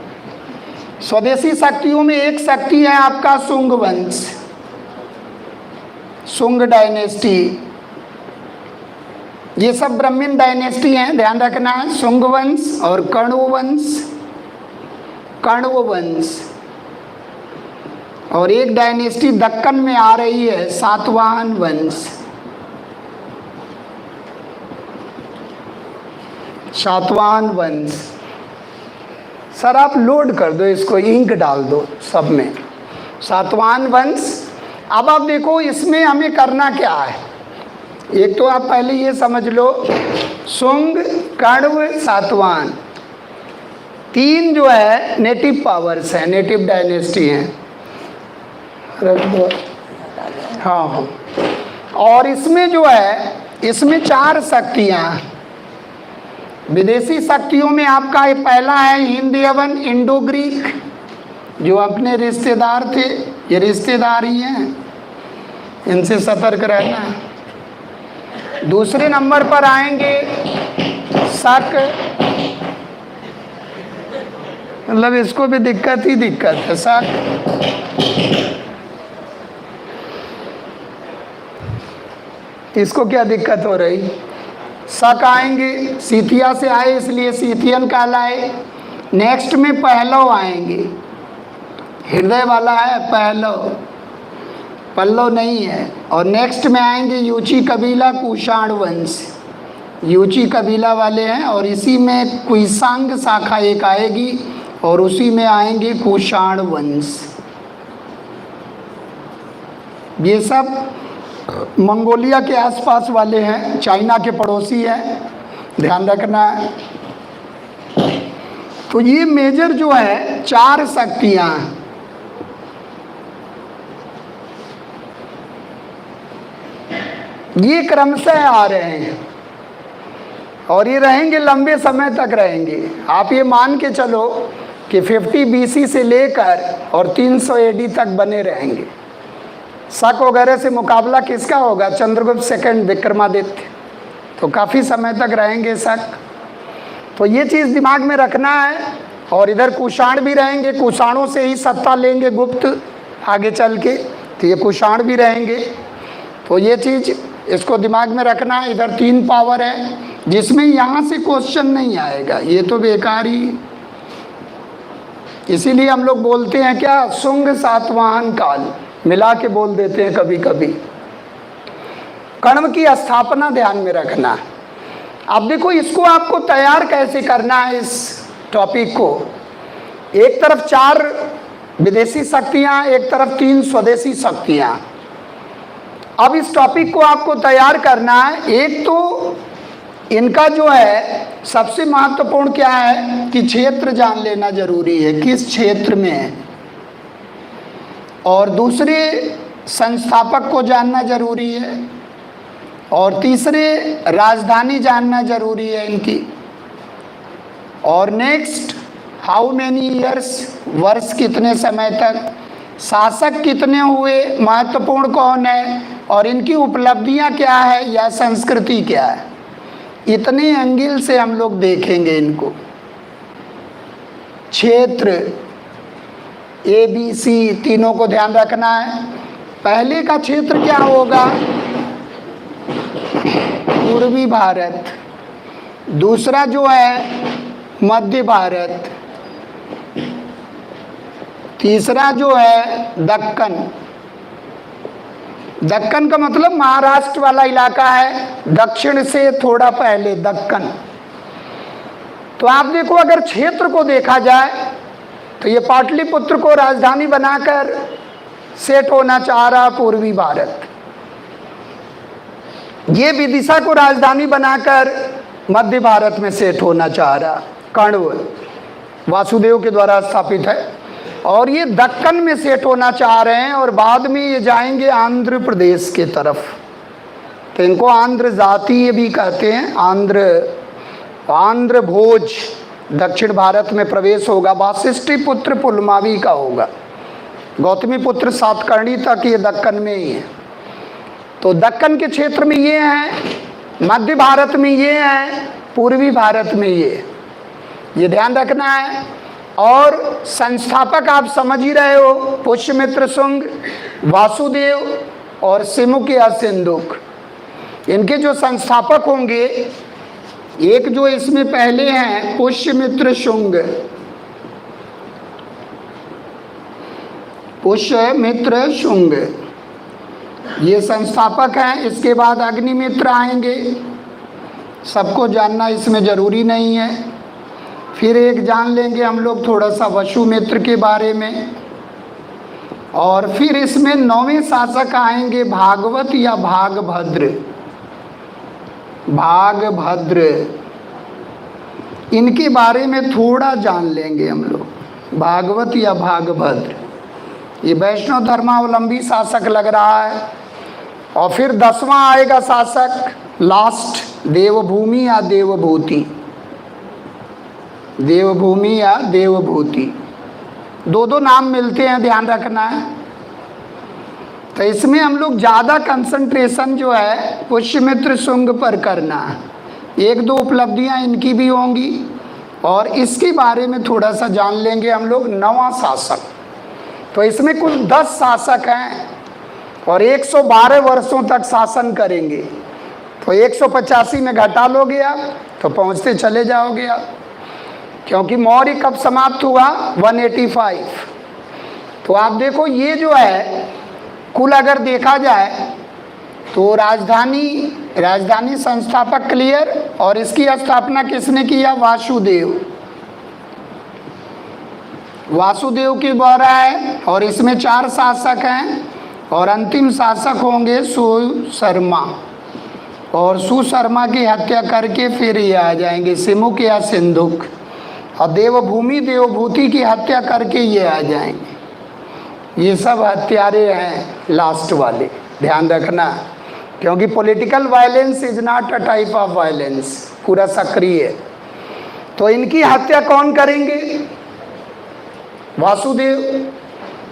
A: स्वदेशी शक्तियों में एक शक्ति है आपका शुंग वंश, शुंग डायनेस्टी। ये सब ब्राह्मण डायनेस्टी हैं, ध्यान रखना है। शुंग वंश और कण्व वंश, कण्व वंश, और एक डायनेस्टी दक्कन में आ रही है, सातवाहन वंश। सातवाहन वंश। सर आप लोड कर दो इसको, इंक डाल दो सब में, सातवाहन वंश। अब आप देखो इसमें हमें करना क्या है। एक तो आप पहले ये समझ लो, शुंग, कण्व, सातवाहन, तीन जो है नेटिव पावर्स हैं, नेटिव डायनेस्टी हैं। रख दो, हाँ हाँ। और इसमें जो है, इसमें चार शक्तियाँ। विदेशी शक्तियों में आपका ये पहला है हिंद यवन, इंडो ग्रीक, जो अपने रिश्तेदार थे, ये रिश्तेदार ही हैं, इनसे सतर्क रहना है। दूसरे नंबर पर आएंगे शक, मतलब इसको भी दिक्कत ही दिक्कत है, शक। इसको क्या दिक्कत हो रही? शक आएंगे, सीथिया से आए इसलिए सीथियन कहलाए। नेक्स्ट में पहलव आएंगे, हृदय वाला है पहलव, पल्लव नहीं है। और नेक्स्ट में आएंगे यूची कबीला, कुषाण वंश, यूची कबीला वाले हैं। और इसी में कुइसांग शाखा एक आएगी, और उसी में आएंगे कुषाण वंश। ये सब मंगोलिया के आसपास वाले हैं, चाइना के पड़ोसी हैं, ध्यान रखना है। तो ये मेजर जो है 4 शक्तियां हैं। ये क्रमशः आ रहे हैं और ये रहेंगे, लंबे समय तक रहेंगे। आप ये मान के चलो कि 50 BC से लेकर और 300 AD तक बने रहेंगे। शक वगैरह से मुकाबला किसका होगा? चंद्रगुप्त सेकंड विक्रमादित्य, तो काफ़ी समय तक रहेंगे शक। तो ये चीज़ दिमाग में रखना है। और इधर कुषाण भी रहेंगे, कुषाणों से ही सत्ता लेंगे गुप्त आगे चल के, तो ये कुषाण भी रहेंगे। तो ये चीज़ इसको दिमाग में रखना है। इधर 3 पावर है जिसमें यहाँ से क्वेश्चन नहीं आएगा, ये तो बेकार ही। इसीलिए हम लोग बोलते हैं क्या, शुंग सातवाहन काल मिला के बोल देते हैं कभी कभी। कर्म की स्थापना ध्यान में रखना है। अब देखो इसको आपको तैयार कैसे करना है इस टॉपिक को। एक तरफ 4 विदेशी शक्तियाँ, एक तरफ 3 स्वदेशी शक्तियाँ। अब इस टॉपिक को आपको तैयार करना है। एक तो इनका जो है सबसे महत्वपूर्ण क्या है कि क्षेत्र जान लेना जरूरी है, किस क्षेत्र में है। और दूसरे संस्थापक को जानना जरूरी है। और तीसरे राजधानी जानना जरूरी है इनकी। और नेक्स्ट हाउ मैनी ईयर्स, वर्ष कितने समय तक, शासक कितने हुए, महत्वपूर्ण कौन है, और इनकी उपलब्धियां क्या है या संस्कृति क्या है। इतने एंगल से हम लोग देखेंगे इनको। क्षेत्र ABC तीनों को ध्यान रखना है। पहले का क्षेत्र क्या होगा? पूर्वी भारत। दूसरा जो है मध्य भारत। तीसरा जो है दक्कन। दक्कन का मतलब महाराष्ट्र वाला इलाका है, दक्षिण से थोड़ा पहले दक्कन। तो आप देखो अगर क्षेत्र को देखा जाए तो ये पाटलिपुत्र को राजधानी बनाकर सेट होना चाह रहा पूर्वी भारत। ये विदिशा को राजधानी बनाकर मध्य भारत में सेट होना चाह रहा। कण्व वासुदेव के द्वारा स्थापित है। और ये दक्कन में सेट होना चाह रहे हैं और बाद में ये जाएंगे आंध्र प्रदेश के तरफ। तो इनको आंध्र जातीय भी कहते हैं। आंध्र भोज दक्षिण भारत में प्रवेश होगा। वासिष्ठी पुत्र पुलमावी का होगा। गौतमी पुत्र सातकर्णी तक ये दक्कन में ही है। तो दक्कन के क्षेत्र में ये हैं, मध्य भारत में ये हैं, पूर्वी भारत में ये ध्यान रखना है। और संस्थापक आप समझ ही रहे हो, पुष्यमित्र शुंग, वासुदेव और सिमुक या सिंधुक। इनके जो संस्थापक होंगे, एक जो इसमें पहले हैं पुष्यमित्र शुंग, पुष्यमित्र शुंग ये संस्थापक हैं। इसके बाद अग्निमित्र आएंगे, सबको जानना इसमें जरूरी नहीं है। फिर एक जान लेंगे हम लोग थोड़ा सा वसुमित्र के बारे में। और फिर इसमें 9वें शासक आएंगे भागवत या भागभद्र। भागभद्र इनके बारे में थोड़ा जान लेंगे हम लोग। भागवत या भागभद्र ये वैष्णव धर्मावलंबी शासक लग रहा है। और फिर 10वां आएगा शासक लास्ट, देवभूमि या देवभूति। देवभूमि या देवभूति, 2 नाम मिलते हैं, ध्यान रखना है। तो इसमें हम लोग ज़्यादा कंसंट्रेशन जो है पुष्यमित्र शुंग पर करना है। 1-2 उपलब्धियां इनकी भी होंगी और इसके बारे में थोड़ा सा जान लेंगे हम लोग। 9वां शासक, तो इसमें कुल 10 शासक हैं और 112 वर्षों तक शासन करेंगे। तो 185 में घटा लोगे आप तो पहुंचते चले जाओगे आप, क्योंकि मौर्य कब समाप्त हुआ? 185। तो आप देखो ये जो है कुल अगर देखा जाए तो राजधानी संस्थापक क्लियर। और इसकी स्थापना किसने किया? वासुदेव। वासुदेव के द्वारा है और इसमें 4 शासक हैं और अंतिम शासक होंगे सुशर्मा, और सुशर्मा की हत्या करके फिर ये आ जाएंगे सिमुक या सिंधुक, और देवभूमि देवभूति की हत्या करके ये आ जाएंगे। ये सब हत्यारे हैं लास्ट वाले, ध्यान रखना, क्योंकि political violence is not a type of violence, पूरा सक्रिय। तो इनकी हत्या कौन करेंगे? वासुदेव।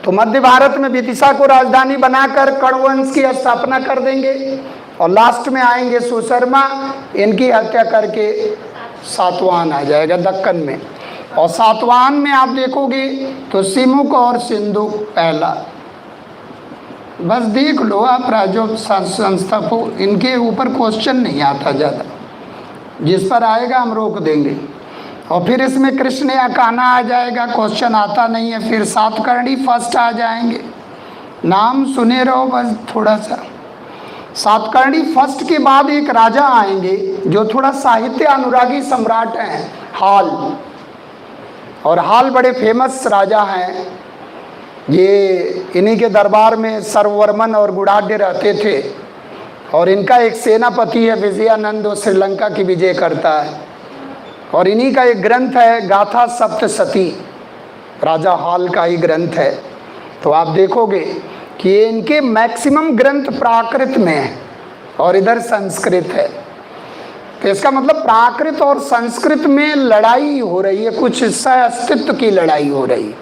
A: तो मध्य भारत में विदिशा को राजधानी बनाकर कण्वंश की स्थापना कर देंगे, और लास्ट में आएंगे सुशर्मा, इनकी हत्या करके सातवाहन आ जाएगा दक्कन में। और सातवाहन में आप देखोगे तो सिमुक और सिंधु पहला। बस देख लो आप, राजो संस्थापक, इनके ऊपर क्वेश्चन नहीं आता ज़्यादा, जिस पर आएगा हम रोक देंगे। और फिर इसमें कृष्ण या कान्हा आ जाएगा, क्वेश्चन आता नहीं है। फिर सातकर्णी फर्स्ट आ जाएंगे, नाम सुने रहो बस थोड़ा सा। सातकर्णी फर्स्ट के बाद एक राजा आएंगे जो थोड़ा साहित्य अनुरागी सम्राट हैं, हाल। और हाल बड़े फेमस राजा हैं, ये इन्हीं के दरबार में सर्ववर्मन और गुणाढ्य रहते थे। और इनका एक सेनापति है विजयानंद, वो श्रीलंका की विजय करता है। और इन्हीं का एक ग्रंथ है गाथा सप्तशती, राजा हाल का ही ग्रंथ है। तो आप देखोगे कि इनके मैक्सिमम ग्रंथ प्राकृत में है और इधर संस्कृत है। तो इसका मतलब प्राकृत और संस्कृत में लड़ाई हो रही है, कुछ हिस्सा अस्तित्व की लड़ाई हो रही है,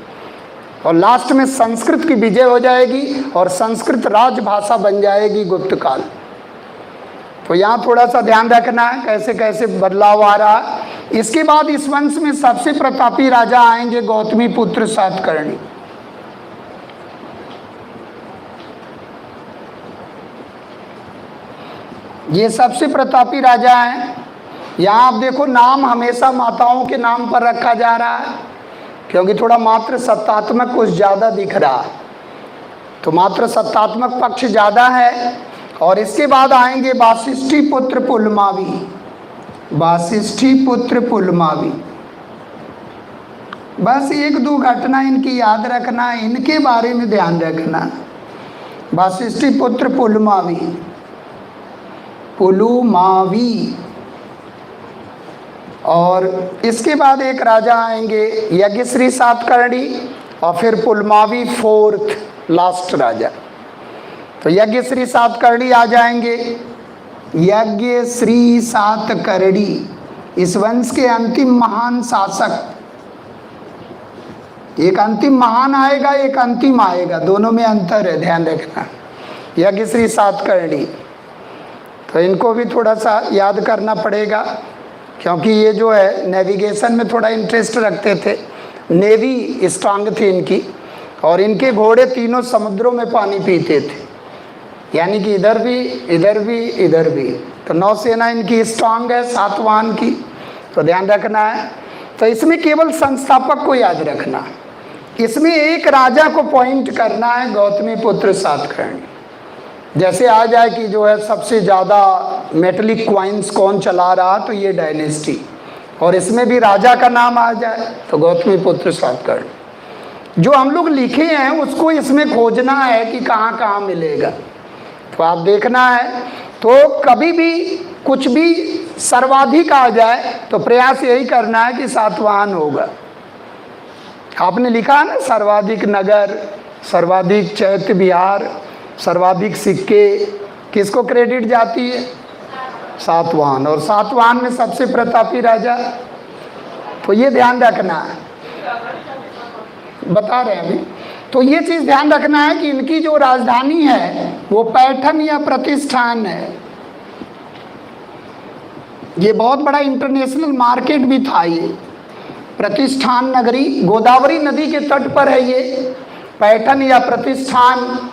A: और लास्ट में संस्कृत की विजय हो जाएगी और संस्कृत राजभाषा बन जाएगी गुप्त काल। तो यहाँ थोड़ा सा ध्यान रखना है कैसे कैसे बदलाव आ रहा। इसके बाद इस वंश में सबसे प्रतापी राजा आएंगे गौतमी पुत्र सातकर्णी। ये सबसे प्रतापी राजा हैं। यहाँ आप देखो नाम हमेशा माताओं के नाम पर रखा जा रहा है, क्योंकि थोड़ा मात्र सत्तात्मक कुछ ज़्यादा दिख रहा है, तो मात्र सत्तात्मक पक्ष ज़्यादा है। और इसके बाद आएंगे वासिष्ठी पुत्र पुलमावी, वासिष्ठी पुत्र पुलमावी। बस 1-2 घटना इनकी याद रखना, इनके बारे में ध्यान रखना। वासिष्ठी पुत्र पुलमावी, पुलुमावी। और इसके बाद एक राजा आएंगे यज्ञश्री सातकर्णी, और फिर पुलमावी फोर्थ लास्ट राजा। तो यज्ञश्री सातकर्णी आ जाएंगे। यज्ञश्री सातकर्णी इस वंश के अंतिम महान शासक। एक अंतिम महान आएगा, एक अंतिम आएगा, दोनों में अंतर है, ध्यान रखना। यज्ञश्री सातकर्णी, तो इनको भी थोड़ा सा याद करना पड़ेगा, क्योंकि ये जो है नेविगेशन में थोड़ा इंटरेस्ट रखते थे, नेवी स्ट्रांग थी इनकी, और इनके घोड़े तीनों समुद्रों में पानी पीते थे, यानी कि इधर भी इधर भी इधर भी। तो नौसेना इनकी स्ट्रांग है सातवाहन की, तो ध्यान रखना है। तो इसमें केवल संस्थापक को याद रखना, इसमें एक राजा को पॉइंट करना है, गौतमी पुत्र सातकर्णी। जैसे आ जाए कि जो है सबसे ज़्यादा मेटलिक क्वाइंस कौन चला रहा, तो ये डायनेस्टी, और इसमें भी राजा का नाम आ जाए तो गौतमी पुत्र सातकर्णी। जो हम लोग लिखे हैं उसको इसमें खोजना है कि कहाँ कहाँ मिलेगा, तो आप देखना है। तो कभी भी कुछ भी सर्वाधिक आ जाए तो प्रयास यही करना है कि सातवाहन होगा। आपने लिखा है ना, सर्वाधिक नगर, सर्वाधिक चैत्य विहार, सर्वाधिक सिक्के, किसको क्रेडिट जाती है? सातवाहन। और सातवाहन में सबसे प्रतापी राजा, तो ये ध्यान रखना है, बता रहे हैं अभी। तो ये चीज़ ध्यान रखना है कि इनकी जो राजधानी है वो पैठन या प्रतिष्ठान है। ये बहुत बड़ा इंटरनेशनल मार्केट भी था ये प्रतिष्ठान नगरी, गोदावरी नदी के तट पर है ये पैठन या प्रतिष्ठान।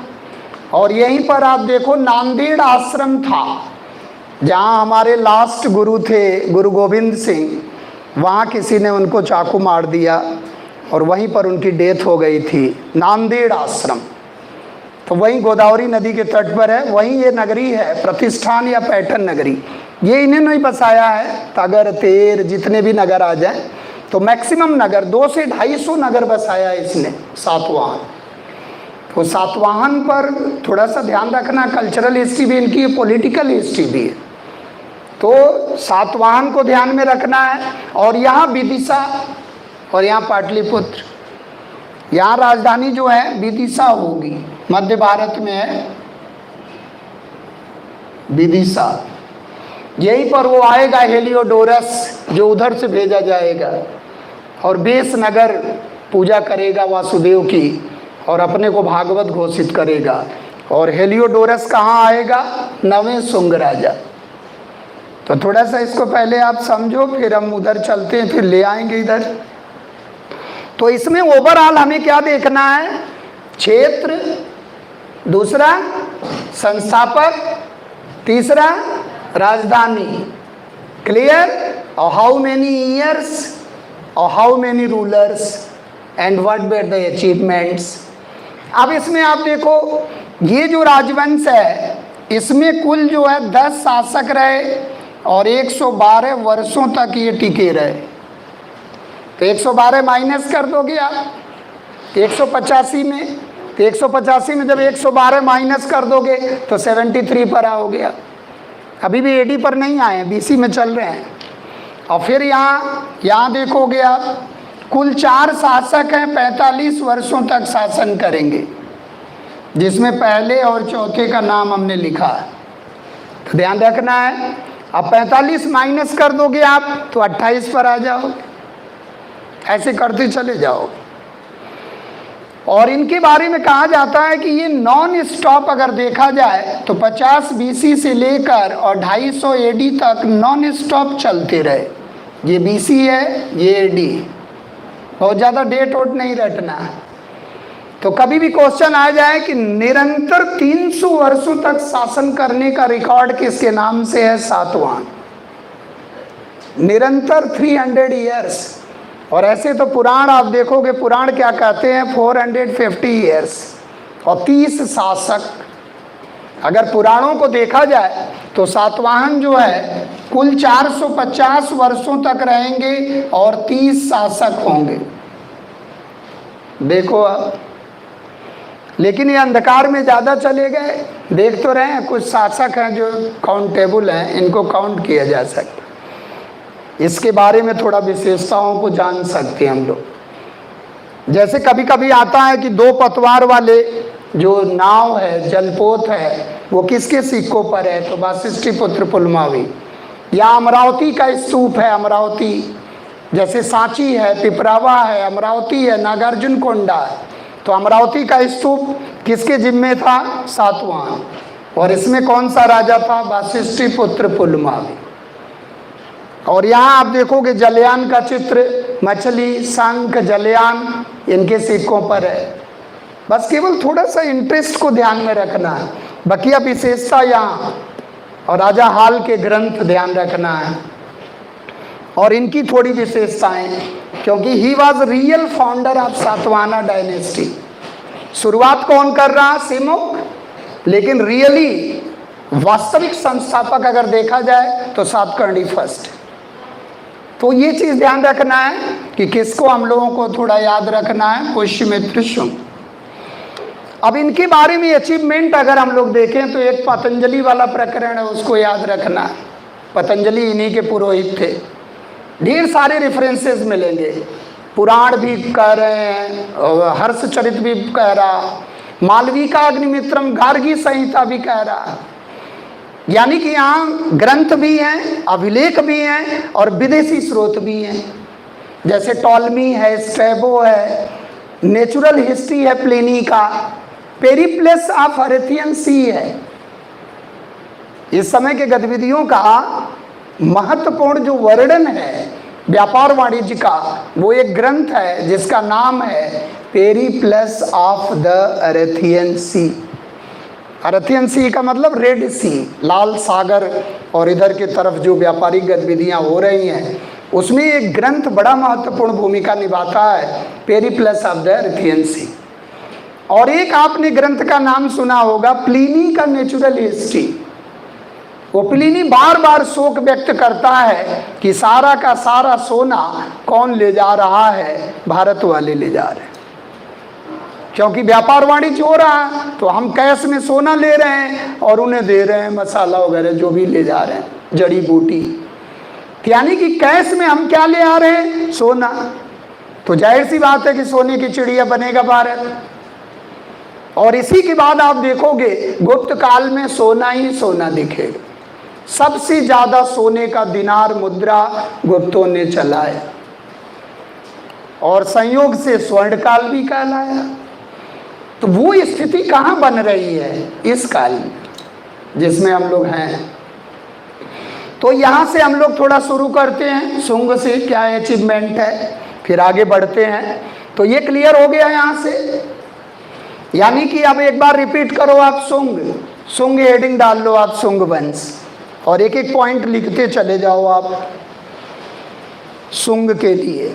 A: और यहीं पर आप देखो नांदेड़ आश्रम था, जहाँ हमारे लास्ट गुरु थे गुरु गोविंद सिंह, वहाँ किसी ने उनको चाकू मार दिया और वहीं पर उनकी डेथ हो गई थी, नांदेड़ आश्रम। तो वहीं गोदावरी नदी के तट पर है, वहीं ये नगरी है प्रतिष्ठान या पैठन नगरी। ये इन्हें नहीं बसाया है, तगर तेर जितने भी नगर आ जाए तो मैक्सिमम नगर 200 से 250 नगर बसाया इसने सातवाहन। तो सातवाहन पर थोड़ा सा ध्यान रखना, कल्चरल हिस्ट्री भी इनकी है, पॉलिटिकल हिस्ट्री भी है, तो सातवाहन को ध्यान में रखना है। और यहाँ विदिशा और यहाँ पाटलिपुत्र, यहाँ राजधानी जो है विदिशा होगी, मध्य भारत में है विदिशा। यहीं पर वो आएगा हेलियोडोरस, जो उधर से भेजा जाएगा, और बेस नगर पूजा करेगा वासुदेव की और अपने को भागवत घोषित करेगा। और हेलियोडोरस कहाँ आएगा? नवें शुंग राजा। तो थोड़ा सा इसको पहले आप समझो, फिर हम उधर चलते हैं, फिर ले आएंगे इधर। तो इसमें ओवरऑल हमें क्या देखना है? क्षेत्र, दूसरा संस्थापक, तीसरा राजधानी, क्लियर, और हाउ मेनी ईयर्स और how many rulers and what were the achievements. अब इसमें आप देखो, ये जो राजवंश है इसमें कुल जो है 10 शासक रहे और 112 वर्षों तक ये टिके रहे। तो 112 माइनस कर दोगे आप 185 में, तो 185 में जब 112 माइनस कर दोगे तो 73 पर आओगे आप। अभी भी एडी पर नहीं आए, बीसी में चल रहे हैं। और फिर यहाँ देखोगे आप, कुल 4 शासक हैं, 45 वर्षों तक शासन करेंगे, जिसमें पहले और चौथे का नाम हमने लिखा है, तो ध्यान रखना है। अब 45 माइनस कर दोगे आप तो 28 पर आ जाओगे, ऐसे करते चले जाओ। और इनके बारे में कहा जाता है कि ये नॉन स्टॉप अगर देखा जाए तो 50 बीसी से लेकर और 250 एडी तक नॉन स्टॉप चलते रहे। ये बीसी है, ये एडी, बहुत ज़्यादा डेट वोट नहीं रटना। तो कभी भी क्वेश्चन आ जाए कि निरंतर 300 वर्षों तक शासन करने का रिकॉर्ड किसके नाम से है? सातवाहन, निरंतर 300 ईयर्स। और ऐसे तो पुराण आप देखोगे, पुराण क्या कहते हैं? 450 ईयर्स और 30 शासक। अगर पुराणों को देखा जाए तो सातवाहन जो है कुल 450 वर्षों तक रहेंगे और 30 शासक होंगे। देखो आप, लेकिन ये अंधकार में ज़्यादा चले गए। देख तो रहे हैं कुछ शासक हैं जो काउंटेबल हैं, इनको काउंट किया जा सकता। इसके बारे में थोड़ा विशेषताओं को जान सकते हैं हम लोग। जैसे कभी कभी आता है कि 2 पतवार वाले जो नाव है, जलपोत है, वो किसके सिक्कों पर है? तो वाशिष्ठिपुत्र पुलमावी। या अमरावती का स्तूप है, अमरावती, जैसे सांची है, पिपरावा है, अमरावती है, नागार्जुन कोंडा है। तो अमरावती का स्तूप किसके जिम्मे था? सातवाहन। और इसमें कौन सा राजा था? वाशिष्ठिपुत्र पुलमावी। और यहाँ आप देखोगे जलयान का चित्र, मछली, शंख, जलयान इनके सिक्कों पर है। बस केवल थोड़ा सा इंटरेस्ट को ध्यान में रखना है, बाकी अब विशेषता यहाँ और राजा हाल के ग्रंथ ध्यान रखना है और इनकी थोड़ी विशेषताएं, क्योंकि he was real founder of Satavahana dynasty. शुरुआत कौन कर रहा? सिमुक, लेकिन रियली वास्तविक संस्थापक अगर देखा जाए तो सातकर्णी फर्स्ट। तो ये चीज़ ध्यान रखना है कि किसको हम लोगों को थोड़ा याद रखना है, पुष्यमित्र शुंग। अब इनके बारे में अचीवमेंट अगर हम लोग देखें तो एक पतंजलि वाला प्रकरण है, उसको याद रखना है। पतंजलि इन्हीं के पुरोहित थे। ढेर सारे रेफरेंसेस मिलेंगे, पुराण भी कह रहे हैं और हर्षचरित भी कह रहा, मालविका अग्निमित्रम गार्गी संहिता भी कह रहा। यानी कि यहाँ ग्रंथ भी हैं, अभिलेख भी हैं और विदेशी स्रोत भी हैं। जैसे टॉलमी है, स्ट्रैबो है, नेचुरल हिस्ट्री है प्लिनी का, पेरिप्लस ऑफ अरेथियन सी है। इस समय के गतिविधियों का महत्वपूर्ण जो वर्णन है व्यापार वाणिज्य का, वो एक ग्रंथ है जिसका नाम है पेरिप्लस ऑफ द अरेथियन सी। अरेथियन सी का मतलब रेड सी, लाल सागर, और इधर की तरफ जो व्यापारिक गतिविधियां हो रही हैं उसमें एक ग्रंथ बड़ा महत्वपूर्ण भूमिका निभाता है, पेरिप्लस ऑफ द अरेथियन सी। और एक आपने ग्रंथ का नाम सुना होगा, प्लिनी का नेचुरल हिस्ट्री। वो प्लिनी बार बार शोक व्यक्त करता है कि सारा का सारा सोना कौन ले जा रहा है, भारत वाले ले जा रहे हैं। क्योंकि व्यापार वाणिज्य हो रहा है तो हम कैश में सोना ले रहे हैं और उन्हें दे रहे हैं मसाला वगैरह जो भी ले जा रहे हैं, जड़ी बूटी। यानी कि कैश में हम क्या ले आ रहे हैं, सोना। तो जाहिर सी बात है कि सोने की चिड़िया बनेगा भारत। और इसी के बाद आप देखोगे गुप्त काल में सोना ही सोना दिखेगा। सबसे ज्यादा सोने का दिनार मुद्रा गुप्तों ने चलाया और संयोग से स्वर्ण काल भी कहलाया। तो वो स्थिति कहाँ बन रही है, इस काल में जिसमें हम लोग हैं। तो यहाँ से हम लोग थोड़ा शुरू करते हैं, शुंग से क्या अचीवमेंट है, फिर आगे बढ़ते हैं। तो ये क्लियर हो गया यहाँ से। यानी कि अब एक बार रिपीट करो आप, शुंग हेडिंग डाल लो आप, शुंग वंश, और एक एक पॉइंट लिखते चले जाओ आप शुंग के लिए।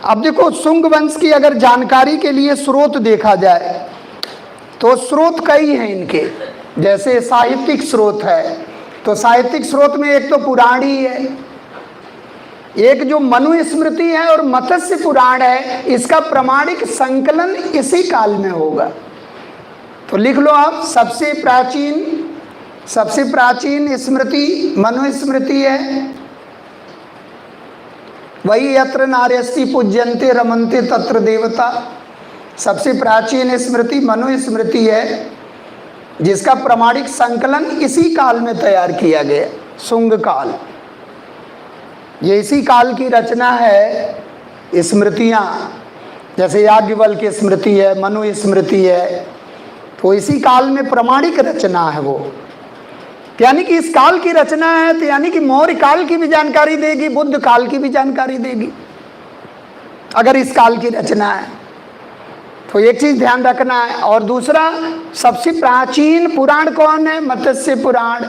A: अब देखो शुंग वंश की अगर जानकारी के लिए स्रोत देखा जाए तो स्रोत कई हैं इनके। जैसे साहित्यिक स्रोत है तो साहित्यिक स्रोत में एक तो पुराण ही है, एक जो मनुस्मृति है और मत्स्य पुराण है, इसका प्रमाणिक संकलन इसी काल में होगा। तो लिख लो आप, सबसे प्राचीन स्मृति मनुस्मृति है। वही यत्र नार्यस्ति पूज्यन्ते रमन्ते तत्र देवता। सबसे प्राचीन स्मृति मनुस्मृति है जिसका प्रमाणिक संकलन इसी काल में तैयार किया गया, शुंग काल। ये इसी काल की रचना है। स्मृतियाँ जैसे याज्ञवल्क्य की स्मृति है, मनुस्मृति है, तो इसी काल में प्रमाणिक रचना है वो। यानी कि इस काल की रचना है तो यानी कि मौर्य काल की भी जानकारी देगी, बुद्ध काल की भी जानकारी देगी अगर इस काल की रचना है। तो एक चीज ध्यान रखना है। और दूसरा, सबसे प्राचीन पुराण कौन है, मत्स्य पुराण,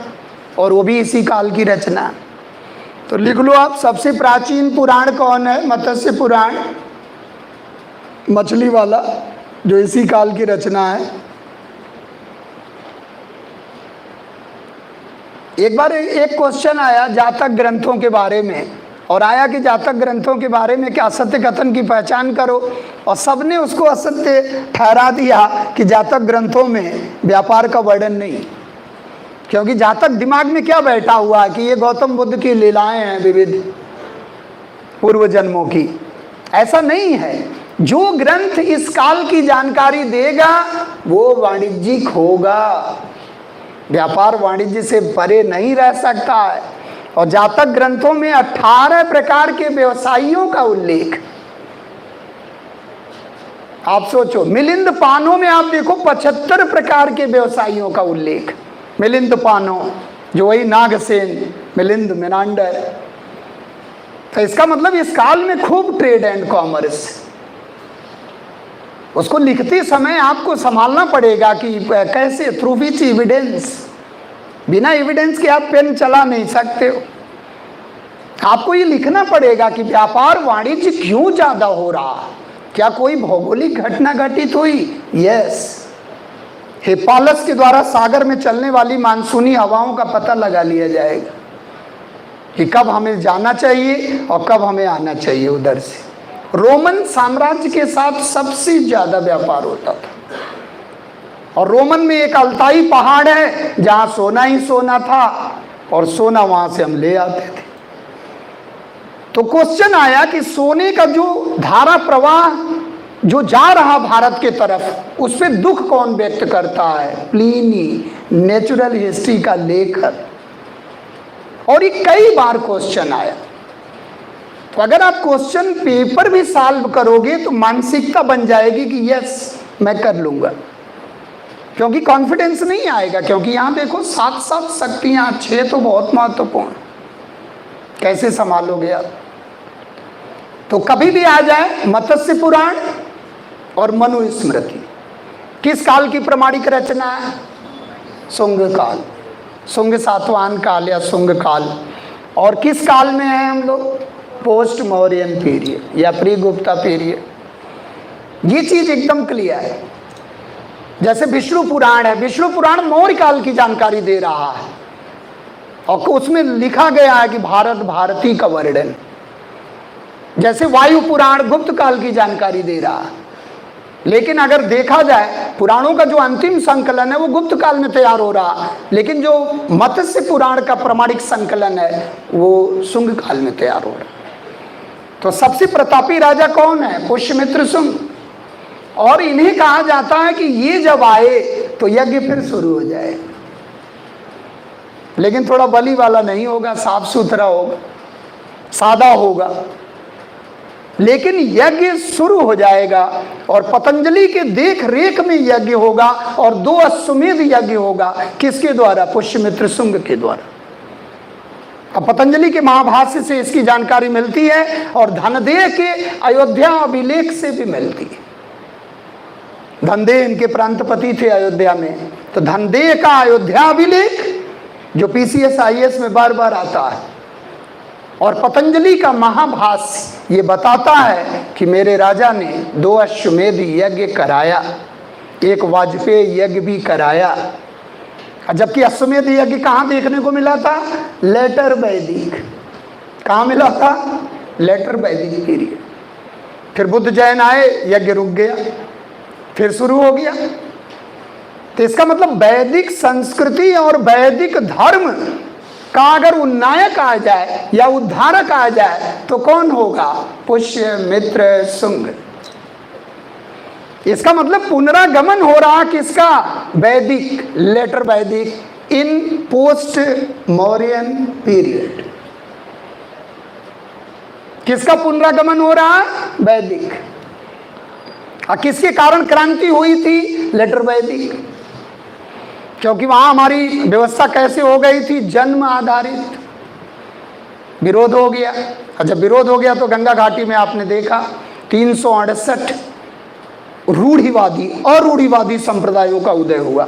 A: और वो भी इसी काल की रचना। तो लिख लो आप, सबसे प्राचीन पुराण कौन है, मत्स्य पुराण, मछली वाला, जो इसी काल की रचना है। एक बार एक क्वेश्चन आया जातक ग्रंथों के बारे में, और आया कि जातक ग्रंथों के बारे में क्या असत्य कथन की पहचान करो, और सबने उसको असत्य ठहरा दिया कि जातक ग्रंथों में व्यापार का वर्णन नहीं। क्योंकि जातक दिमाग में क्या बैठा हुआ है कि ये गौतम बुद्ध की लीलाएं हैं विविध पूर्व जन्मों की। ऐसा नहीं है। जो ग्रंथ इस काल की जानकारी देगा वो वाणिज्यिक होगा, व्यापार वाणिज्य से परे नहीं रह सकता है। और जातक ग्रंथों में 18 प्रकार के व्यवसायियों का उल्लेख। आप सोचो, मिलिंद पानों में आप देखो 75 प्रकार के व्यवसायियों का उल्लेख। मिलिंद पानो, जो वही नागसेन, मिलिंद मेनांडर। तो इसका मतलब इस काल में खूब ट्रेड एंड कॉमर्स। उसको लिखते समय आपको संभालना पड़ेगा कि कैसे, थ्रू विच एविडेंस। बिना एविडेंस के आप पेन चला नहीं सकते हो। आपको ये लिखना पड़ेगा कि व्यापार वाणिज्य क्यों ज्यादा हो रहा, क्या कोई भौगोलिक घटना घटित हुई? यस, हिप्पालस के द्वारा सागर में चलने वाली मानसूनी हवाओं का पता लगा लिया जाएगा कि कब हमें जाना चाहिए और कब हमें आना चाहिए उधर से। रोमन साम्राज्य के साथ सबसे ज्यादा व्यापार होता था, और रोमन में एक अल्ताई पहाड़ है जहां सोना ही सोना था, और सोना वहां से हम ले आते थे। तो क्वेश्चन आया कि सोने का जो धारा प्रवाह जो जा रहा भारत के तरफ, उस पर दुख कौन व्यक्त करता है? प्लिनी, नेचुरल हिस्ट्री का लेखक। और ये कई बार क्वेश्चन आया। तो अगर आप क्वेश्चन पेपर भी सॉल्व करोगे तो मानसिकता बन जाएगी कि यस मैं कर लूंगा, क्योंकि कॉन्फिडेंस नहीं आएगा। क्योंकि यहां देखो 7 शक्तियां, 6 तो बहुत महत्वपूर्ण, कैसे संभालोगे आप? तो कभी भी आ जाए मत्स्य पुराण और मनुस्मृति, किस काल की प्रमाणिक रचना है? शुंग काल, शुंग सातवाहन काल या शुंग काल। और किस काल में है हम लोग? पोस्ट मौर्यन पीरियड या प्री गुप्ता पीरियड। ये चीज एकदम क्लियर है। जैसे विष्णु पुराण है, विष्णु पुराण मौर्य काल की जानकारी दे रहा है और उसमें लिखा गया है कि भारत भारती का वर्णन। जैसे वायु पुराण गुप्त काल की जानकारी दे रहा है, लेकिन अगर देखा जाए पुराणों का जो अंतिम संकलन है वो गुप्त काल में तैयार हो रहा, लेकिन जो मत्स्य पुराण का प्रमाणिक संकलन है वो शुंग काल में तैयार हो रहा। तो सबसे प्रतापी राजा कौन है? पुष्यमित्र शुंग। और इन्हें कहा जाता है कि ये जब आए तो यज्ञ फिर शुरू हो जाए, लेकिन थोड़ा बलि वाला नहीं होगा, साफ सुथरा होगा, सादा होगा, लेकिन यज्ञ शुरू हो जाएगा और पतंजलि के देख रेख में यज्ञ होगा और 2 अश्वमेध यज्ञ होगा। किसके द्वारा? पुष्यमित्र शुंग के द्वारा। अब पतंजलि के महाभाष्य से इसकी जानकारी मिलती है और धनदेह के अयोध्या अभिलेख से भी मिलती है। धनदेह इनके प्रांतपति थे अयोध्या में, तो धनदेह का अयोध्या अभिलेख जो PCS IAS में बार बार आता है, और पतंजलि का महाभाष्य ये बताता है कि मेरे राजा ने 2 अश्वमेध यज्ञ कराया, एक वाजपेयी यज्ञ भी कराया। जबकि अश्वमेध यज्ञ कहाँ देखने को मिला था? लेटर वैदिक। कहाँ मिला था? लेटर वैदिक पीरियड। फिर बुद्ध जैन आए, यज्ञ रुक गया, फिर शुरू हो गया। तो इसका मतलब वैदिक संस्कृति और वैदिक धर्म का अगर उन्नायक आ जाए या उद्धारक आ जाए तो कौन होगा? पुष्यमित्र शुंग। इसका मतलब पुनरागमन हो रहा किसका? वैदिक, लेटर वैदिक इन पोस्ट मौर्यन पीरियड। किसका पुनरागमन हो रहा? वैदिक। किसके कारण क्रांति हुई थी? लेटर वैदिक। क्योंकि वहां हमारी व्यवस्था कैसे हो गई थी? जन्म आधारित। विरोध हो गया, और जब विरोध हो गया तो गंगा घाटी में आपने देखा 368 रूढ़िवादी अरूढ़िवादी संप्रदायों का उदय हुआ,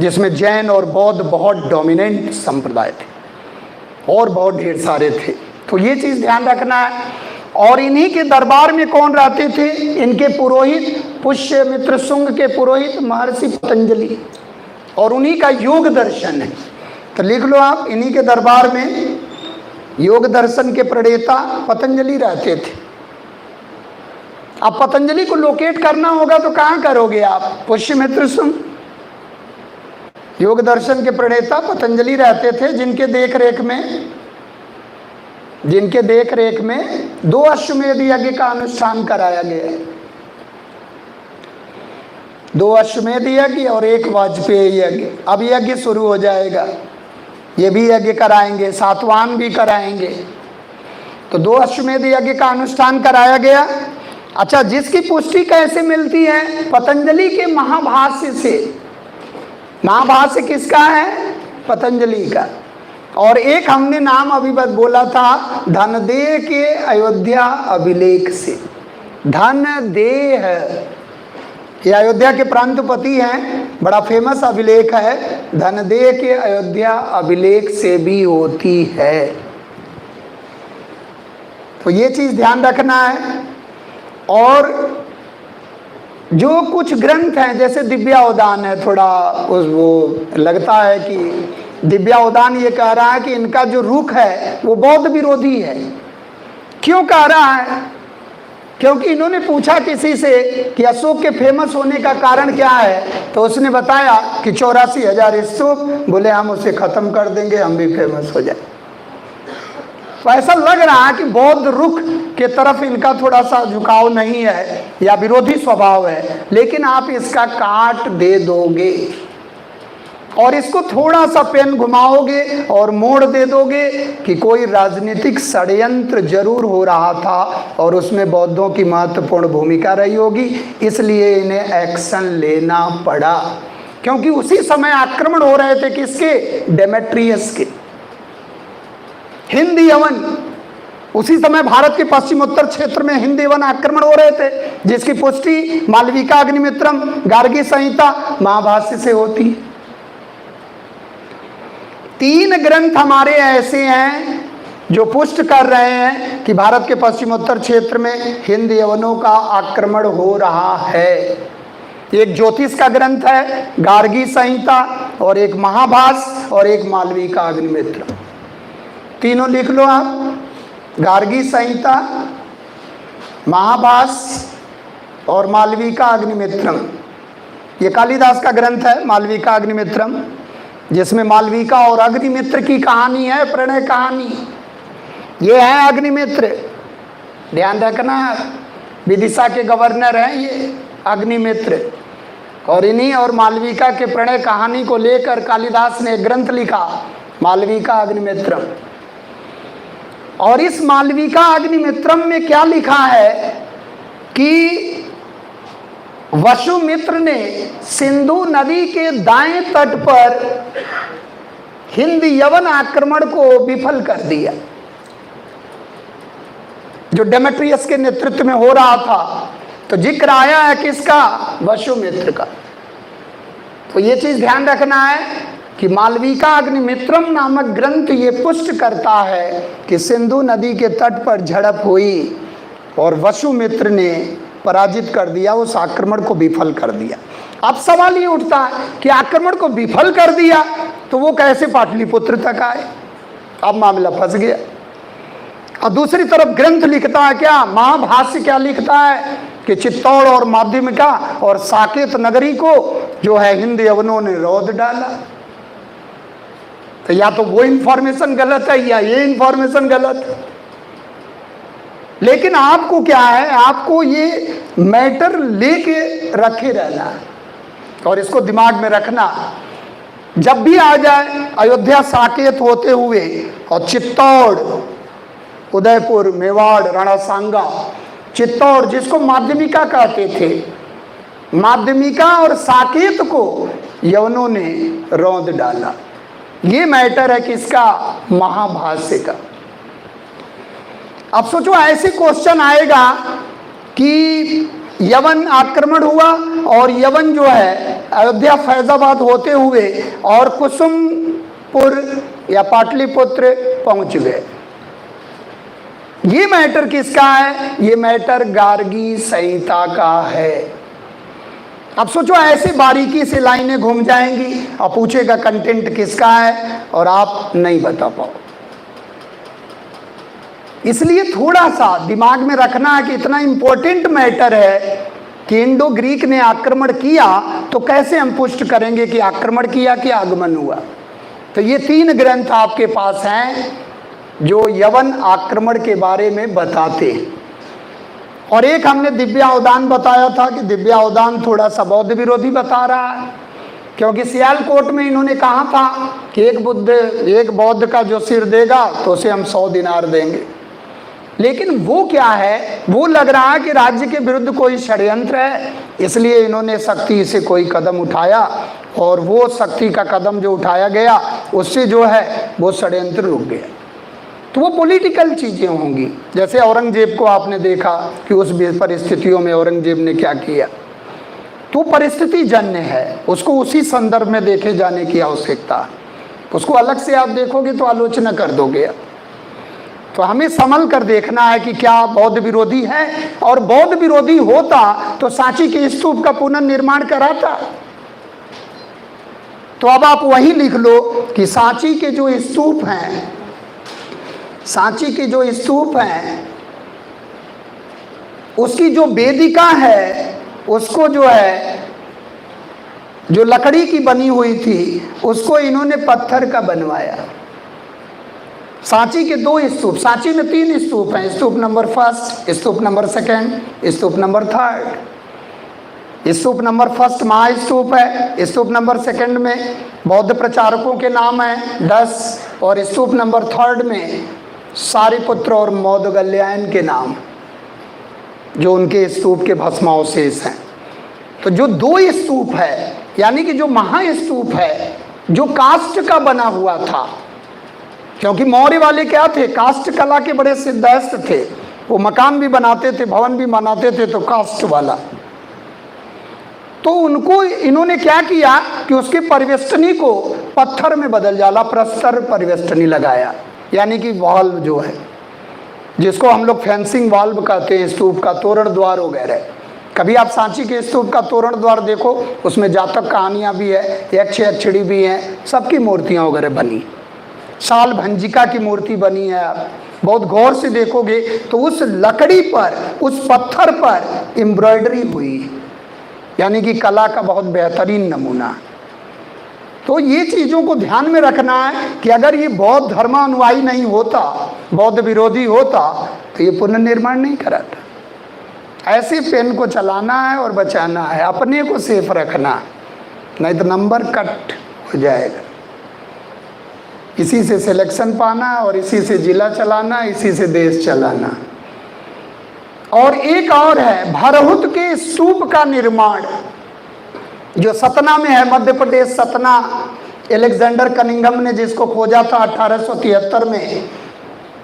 A: जिसमें जैन और बौद्ध बहुत डोमिनेंट संप्रदाय थे और बहुत ढेर सारे थे। तो ये चीज ध्यान रखना है। और इन्हीं के दरबार में कौन रहते थे? इनके पुरोहित, पुष्यमित्र शुंग के पुरोहित महर्षि पतंजलि, और उन्हीं का योग दर्शन है। तो लिख लो आप, इन्हीं के दरबार में योग दर्शन के प्रणेता पतंजलि रहते थे। अब पतंजलि को लोकेट करना होगा तो कहाँ करोगे आप? पुष्यमित्र शुंग। योग दर्शन के प्रणेता पतंजलि रहते थे, जिनके देख रेख में 2 अश्वमेध यज्ञ का अनुष्ठान कराया गया है। 2 अश्वमेध यज्ञ और 1 वाजपेयी यज्ञ। अब यज्ञ शुरू हो जाएगा, ये भी यज्ञ कराएंगे, सातवाहन भी कराएंगे। तो 2 अश्वमेध यज्ञ का अनुष्ठान कराया गया। अच्छा, जिसकी पुष्टि कैसे मिलती है? पतंजलि के महाभाष्य से। महाभाष्य किसका है? पतंजलि का। और एक हमने नाम अभी बस बोला था, धनदेह के अयोध्या अभिलेख से। धनदेह ये अयोध्या के प्रांतपति हैं, बड़ा फेमस अभिलेख है। धनदेह के अयोध्या अभिलेख से भी होती है। तो ये चीज ध्यान रखना है। और जो कुछ ग्रंथ हैं, जैसे दिव्यावदान है, थोड़ा वो लगता है कि दिव्यावदान ये कह रहा है कि इनका जो रुख है वो बौद्ध विरोधी है। क्यों कह रहा है? क्योंकि इन्होंने पूछा किसी से कि अशोक के फेमस होने का कारण क्या है, तो उसने बताया कि 84,000 स्तूप, बोले हम उसे खत्म कर देंगे, हम भी फेमस हो जाए। तो ऐसा लग रहा है कि बौद्ध रुख के तरफ इनका थोड़ा सा झुकाव नहीं है या विरोधी स्वभाव है, लेकिन आप इसका काट दे दोगे और इसको थोड़ा सा पेन घुमाओगे और मोड़ दे दोगे कि कोई राजनीतिक षड्यंत्र जरूर हो रहा था और उसमें बौद्धों की महत्वपूर्ण भूमिका रही होगी, इसलिए इन्हें एक्शन लेना पड़ा। क्योंकि उसी समय आक्रमण हो रहे थे किसके? डेमेट्रियस के। हिंद यवन, उसी समय भारत के पश्चिमोत्तर क्षेत्र में हिंद यवन आक्रमण हो रहे थे, जिसकी पुष्टि मालविका अग्निमित्रम, गार्गी संहिता, महाभाष्य से होती है। 3 ग्रंथ हमारे ऐसे हैं जो पुष्ट कर रहे हैं कि भारत के पश्चिमोत्तर क्षेत्र में हिंद यवनों का आक्रमण हो रहा है। एक ज्योतिष का ग्रंथ है गार्गी संहिता, और एक महाभास, और एक मालवी का अग्निमित्र। तीनों लिख लो आप, गार्गी संहिता, महाभास और मालवी का अग्निमित्रम। ये कालिदास का ग्रंथ है मालवी का अग्निमित्रम, जिसमें मालविका और अग्निमित्र की कहानी है, प्रणय कहानी। ये है अग्निमित्र, ध्यान रखना, विदिशा के गवर्नर हैं ये अग्निमित्र। और इन्हीं और मालविका के प्रणय कहानी को लेकर कालिदास ने एक ग्रंथ लिखा, मालविका अग्निमित्रम। और इस मालविका अग्निमित्रम में क्या लिखा है कि वसुमित्र ने सिंधु नदी के दाएं तट पर हिंद यवन आक्रमण को विफल कर दिया, जो डेमेट्रियस के नेतृत्व में हो रहा था। तो जिक्र आया है किसका? वसुमित्र का। तो ये चीज ध्यान रखना है कि मालविका अग्निमित्रम नामक ग्रंथ ये पुष्ट करता है कि सिंधु नदी के तट पर झड़प हुई और वसुमित्र ने पराजित कर दिया, उस आक्रमण को विफल कर दिया। अब सवाल ये उठता है कि आक्रमण को विफल कर दिया तो वो कैसे पाटलिपुत्र तक आए? अब मामला फंस गया। और दूसरी तरफ ग्रंथ लिखता है क्या, महाभाष्य क्या लिखता है कि चित्तौड़ और माध्यमिका और साकेत नगरी को जो है हिंद यवनों ने रौंद डाला। तो या तो वो इंफॉर्मेशन गलत है या ये इंफॉर्मेशन गलत है। लेकिन आपको क्या है, आपको ये मैटर लेके रखे रहना है और इसको दिमाग में रखना। जब भी आ जाए अयोध्या साकेत होते हुए और चित्तौड़, उदयपुर, मेवाड़, रणसांगा, चित्तौड़ जिसको माध्यमिका कहते थे, माध्यमिका और साकेत को यवनों ने रौंद डाला। ये मैटर है किसका? महाभाष्य का। अब सोचो ऐसे क्वेश्चन आएगा कि यवन आक्रमण हुआ और यवन जो है अयोध्या फैजाबाद होते हुए और कुसुमपुर या पाटलिपुत्र पहुंच गए। ये मैटर किसका है? ये मैटर गार्गी संहिता का है। अब सोचो ऐसे बारीकी से लाइनें घूम जाएंगी और पूछेगा कंटेंट किसका है और आप नहीं बता पाओ। इसलिए थोड़ा सा दिमाग में रखना है कि इतना इंपॉर्टेंट मैटर है कि इंडो ग्रीक ने आक्रमण किया तो कैसे हम पुष्ट करेंगे कि आक्रमण किया कि आगमन हुआ। तो ये तीन ग्रंथ आपके पास हैं जो यवन आक्रमण के बारे में बताते हैं। और एक हमने दिव्यावदान बताया था कि दिव्यावदान थोड़ा सा बौद्ध विरोधी बता रहा है, क्योंकि सियालकोट में इन्होंने कहा था कि एक बौद्ध का जो सिर देगा तो उसे हम 100 दिनार देंगे। लेकिन वो क्या है, वो लग रहा है कि राज्य के विरुद्ध कोई षड्यंत्र है, इसलिए इन्होंने सख्ती से कोई कदम उठाया और वो सख्ती का कदम जो उठाया गया उससे जो है वो षड्यंत्र रुक गया। तो वो पॉलिटिकल चीज़ें होंगी। जैसे औरंगजेब को आपने देखा कि उस परिस्थितियों में औरंगजेब ने क्या किया, तो परिस्थिति जन्य है, उसको उसी संदर्भ में देखे जाने की आवश्यकता है। उसको अलग से आप देखोगे तो आलोचना कर दोगे। तो हमें संभल कर देखना है कि क्या बौद्ध विरोधी है, और बौद्ध विरोधी होता तो सांची के स्तूप का पुनर्निर्माण कराता। तो अब आप वही लिख लो कि सांची के जो स्तूप हैं, सांची की जो स्तूप हैं, उसकी जो वेदिका है उसको जो है जो लकड़ी की बनी हुई थी उसको इन्होंने पत्थर का बनवाया। सांची के 2 स्तूप, सांची में 3 स्तूप हैं, स्तूप नंबर 1, स्तूप नंबर 2, स्तूप नंबर 3। स्तूप नंबर 1 महास्तूप है, स्तूप नंबर 2 में बौद्ध प्रचारकों के नाम हैं 10, और स्तूप नंबर 3 में सारिपुत्र और मौदगल्यायन के नाम, जो उनके स्तूप के भस्मावशेष हैं। तो जो 2 स्तूप है, यानी कि जो महास्तूप है जो काष्ठ का बना हुआ था, क्योंकि मौर्य वाले क्या थे, काष्ठ कला के बड़े सिद्धहस्त थे, वो मकान भी बनाते थे, भवन भी बनाते थे, तो काष्ठ वाला। तो उनको इन्होंने क्या किया कि उसके परिवेष्टनी को पत्थर में बदल डाला, प्रस्तर परिवेष्टनी लगाया, यानी कि वाल्व जो है, जिसको हम लोग फेंसिंग वाल्व कहते हैं, स्तूप का तोरण द्वार वगैरह, कभी आप सांची के स्तूप का तोरण द्वार देखो, उसमें जातक कहानियाँ भी है, यक्ष यक्षिणी भी हैं, सबकी मूर्तियाँ वगैरह बनी। शाल भंजिका की मूर्ति बनी है। आप बहुत गौर से देखोगे तो उस लकड़ी पर, उस पत्थर पर एम्ब्रॉयडरी हुई, यानी कि कला का बहुत बेहतरीन नमूना। तो ये चीज़ों को ध्यान में रखना है कि अगर ये बौद्ध धर्मानुयायी नहीं होता, बौद्ध विरोधी होता, तो ये पुनर्निर्माण नहीं कराता। ऐसे पेन को चलाना है और बचाना है, अपने को सेफ रखना, नहीं तो नंबर कट हो जाएगा। इसी से सिलेक्शन पाना और इसी से जिला चलाना, इसी से देश चलाना। और एक और है भरहुत के स्तूप का निर्माण, जो सतना में है, मध्य प्रदेश सतना। एलेक्जेंडर कनिंघम ने जिसको खोजा था 1873 में।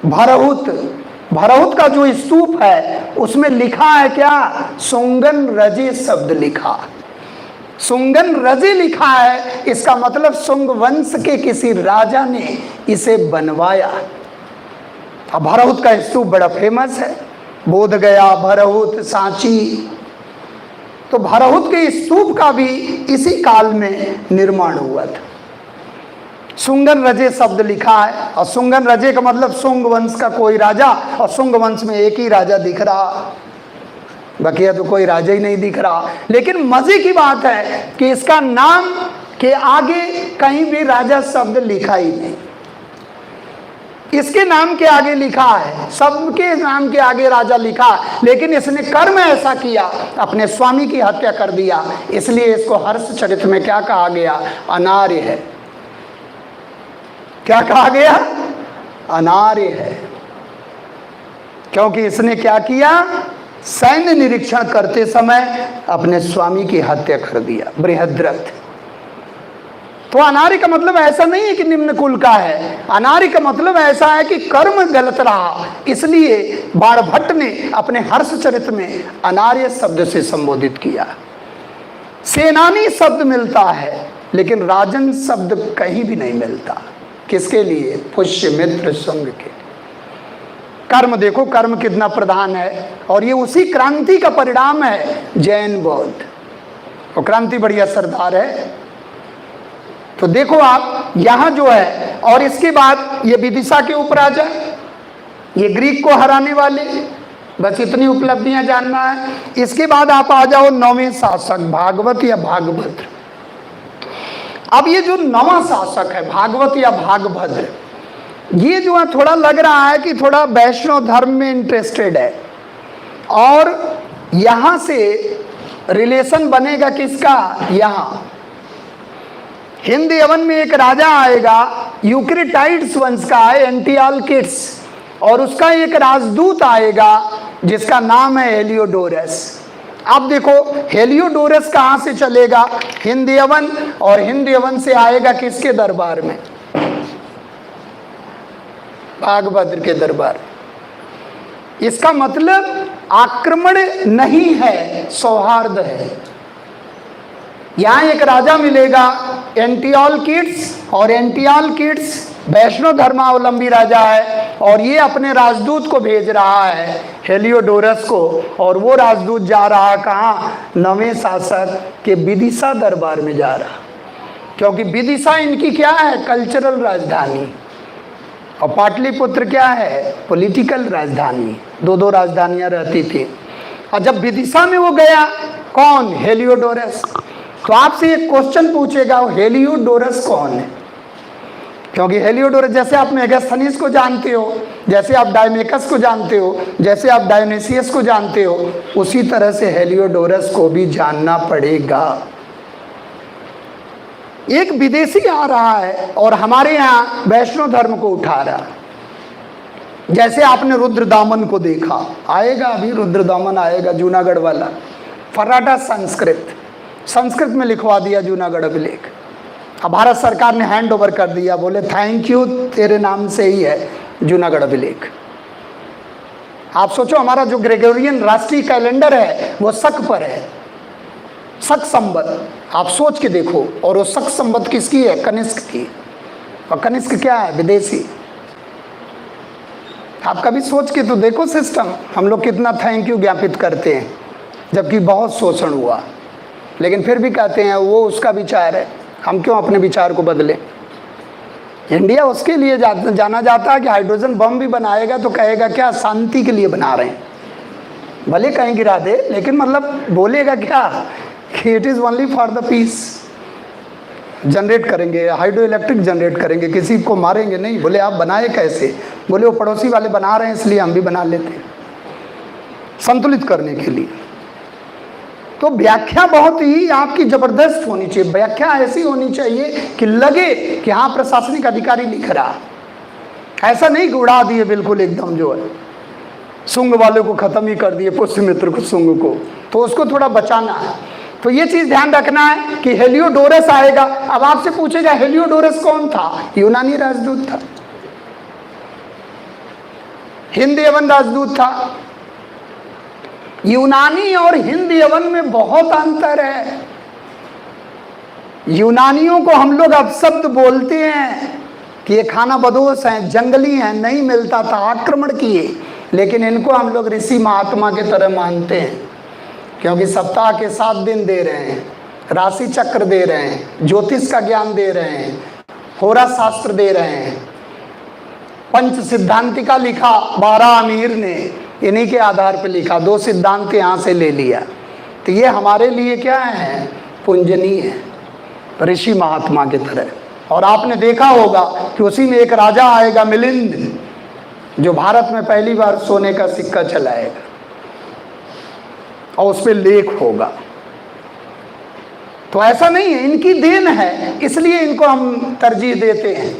A: भरहुत का जो स्तूप है उसमें लिखा है क्या? सुंगन रजे शब्द लिखा, सुंगन रजे लिखा है। इसका मतलब सुंग वंश के किसी राजा ने इसे बनवाया। अब भरहुत का स्तूप बड़ा फेमस है, बोध गया, भरहुत, सांची। तो भरहुत के स्तूप का भी इसी काल में निर्माण हुआ था। सुंगन रजे शब्द लिखा है, और सुंगन रजे का मतलब सुंग वंश का कोई राजा, और सुंग वंश में एक ही राजा दिख रहा, बकिया तो कोई राजा ही नहीं दिख रहा। लेकिन मजे की बात है कि इसका नाम के आगे कहीं भी राजा शब्द लिखा ही नहीं। इसके नाम के आगे लिखा है, सबके नाम के आगे राजा लिखा, लेकिन इसने कर्म ऐसा किया, अपने स्वामी की हत्या कर दिया, इसलिए इसको हर्षचरित में क्या कहा गया? अनार्य है। क्या कहा गया? अनार्य है। क्योंकि इसने क्या किया? सैन्य निरीक्षण करते समय अपने स्वामी की हत्या कर दिया, बृहद्रथ। तो अनार्य का मतलब ऐसा नहीं है कि निम्न कुल का है, अनार्य का मतलब ऐसा है कि कर्म गलत रहा, इसलिए बाणभट्ट ने अपने हर्षचरित में अनार्य शब्द से संबोधित किया। सेनानी शब्द मिलता है, लेकिन राजन शब्द कहीं भी नहीं मिलता। किसके लिए? पुष्य मित्र संग के। कर्म देखो, कर्म कितना प्रधान है, और ये उसी क्रांति का परिणाम है जैन बौद्ध। और क्रांति बड़ी असरदार है। तो देखो आप यहाँ जो है, और इसके बाद ये विदिशा के उपराजा, ये ग्रीक को हराने वाले, बस इतनी उपलब्धियां जानना है। इसके बाद आप आ जाओ नौवें शासक भागवत या भागभद्र। अब ये जो नवा शासक है भागवत या भागभद्र, ये जो है थोड़ा लग रहा है कि थोड़ा वैष्णव धर्म में इंटरेस्टेड है, और यहाँ से रिलेशन बनेगा किसका? यहाँ हिंद यवन में एक राजा आएगा, यूक्रेटाइड्स वंश का है, एंटियालकिड्स, और उसका एक राजदूत आएगा जिसका नाम है हेलियोडोरस। अब देखो हेलियोडोरस कहाँ से चलेगा? हिंद यवन, और हिंद यवन से आएगा किसके दरबार में? भागभद्र के दरबार। इसका मतलब आक्रमण नहीं है, सौहार्द है। यहाँ एक राजा मिलेगा एंटियालकिड्स, और एंटियालकिड्स वैष्णव धर्मावलंबी राजा है, और ये अपने राजदूत को भेज रहा है हेलियोडोरस को, और वो राजदूत जा रहा कहाँ? नवे शासक के विदिशा दरबार में जा रहा, क्योंकि विदिशा इनकी क्या है? कल्चरल राजधानी, और पाटलिपुत्र क्या है? पॉलिटिकल राजधानी। दो राजधानियां रहती थी। और जब विदिशा में वो गया, कौन? हेलियोडोरस। तो आपसे एक क्वेश्चन पूछेगा, हेलियोडोरस कौन है? क्योंकि हेलियोडोरस, जैसे आप मेगास्थनीस को जानते हो, जैसे आप डायमेकस को जानते हो, जैसे आप डायोनिसियस को जानते हो, उसी तरह से हेलियोडोरस को भी जानना पड़ेगा। एक विदेशी आ रहा है और हमारे यहाँ वैष्णव धर्म को उठा रहा। जैसे आपने रुद्रदामन को देखा, आएगा अभी रुद्रदामन आएगा, जूनागढ़ वाला, फर्राटा संस्कृत में लिखवा दिया जूनागढ़ अभिलेख। अब भारत सरकार ने हैंड ओवर कर दिया, बोले थैंक यू, तेरे नाम से ही है जूनागढ़ अभिलेख। आप सोचो, हमारा जो ग्रेगोरियन राष्ट्रीय कैलेंडर है वो शक पर है, शक संवत। आप सोच के देखो, और वो शक संवत किसकी है? कनिष्क की। और कनिष्क क्या है? विदेशी। आप कभी सोच के तो देखो सिस्टम, हम लोग कितना थैंक यू ज्ञापित करते हैं। जबकि बहुत शोषण हुआ, लेकिन फिर भी कहते हैं वो उसका विचार है, हम क्यों अपने विचार को बदलें। इंडिया उसके लिए जाना जाता है कि हाइड्रोजन बम भी बनाएगा तो कहेगा क्या, शांति के लिए बना रहे हैं, भले कहीं गिरा दे, लेकिन मतलब बोलेगा क्या कि it is only for the peace. Generate करेंगे, हाइड्रो इलेक्ट्रिक जनरेट करेंगे, किसी को मारेंगे नहीं। बोले आप बनाए कैसे? बोले वो पड़ोसी वाले बना रहे हैं इसलिए हम भी बना लेते हैं, संतुलित करने के लिए। तो व्याख्या बहुत ही आपकी जबरदस्त होनी चाहिए, व्याख्या ऐसी होनी चाहिए कि लगे कि हाँ प्रशासनिक अधिकारी लिख रहा, ऐसा नहीं कि उड़ा दिए बिल्कुल एकदम, जो है शुंग वाले को खत्म ही कर दिए, पुष्यमित्र को, शुंग को, तो उसको थोड़ा बचाना है। तो ये चीज ध्यान रखना है कि हेलियोडोरस आएगा। अब आपसे पूछेगा हेलियोडोरस कौन था? यूनानी राजदूत था, हिंद यवन राजदूत था। यूनानी और हिंद यवन में बहुत अंतर है। यूनानियों को हम लोग अपशब्द बोलते हैं कि ये खाना बदोश हैं, जंगली हैं, नहीं मिलता था, आक्रमण किए, लेकिन इनको हम लोग ऋषि महात्मा की तरह मानते हैं, क्योंकि सप्ताह के 7 दिन दे रहे हैं, राशि चक्र दे रहे हैं, ज्योतिष का ज्ञान दे रहे हैं, होरा शास्त्र दे रहे हैं, पंच सिद्धांतिका लिखा 12 अमीर ने, इन्हीं के आधार पर लिखा, 2 सिद्धांत यहाँ से ले लिया। तो ये हमारे लिए क्या है? पूजनीय है, ऋषि महात्मा की तरह। और आपने देखा होगा कि उसी में एक राजा आएगा मिलिंद, जो भारत में पहली बार सोने का सिक्का चलाएगा और उस पर लेख होगा। तो ऐसा नहीं है, इनकी देन है, इसलिए इनको हम तरजीह देते हैं,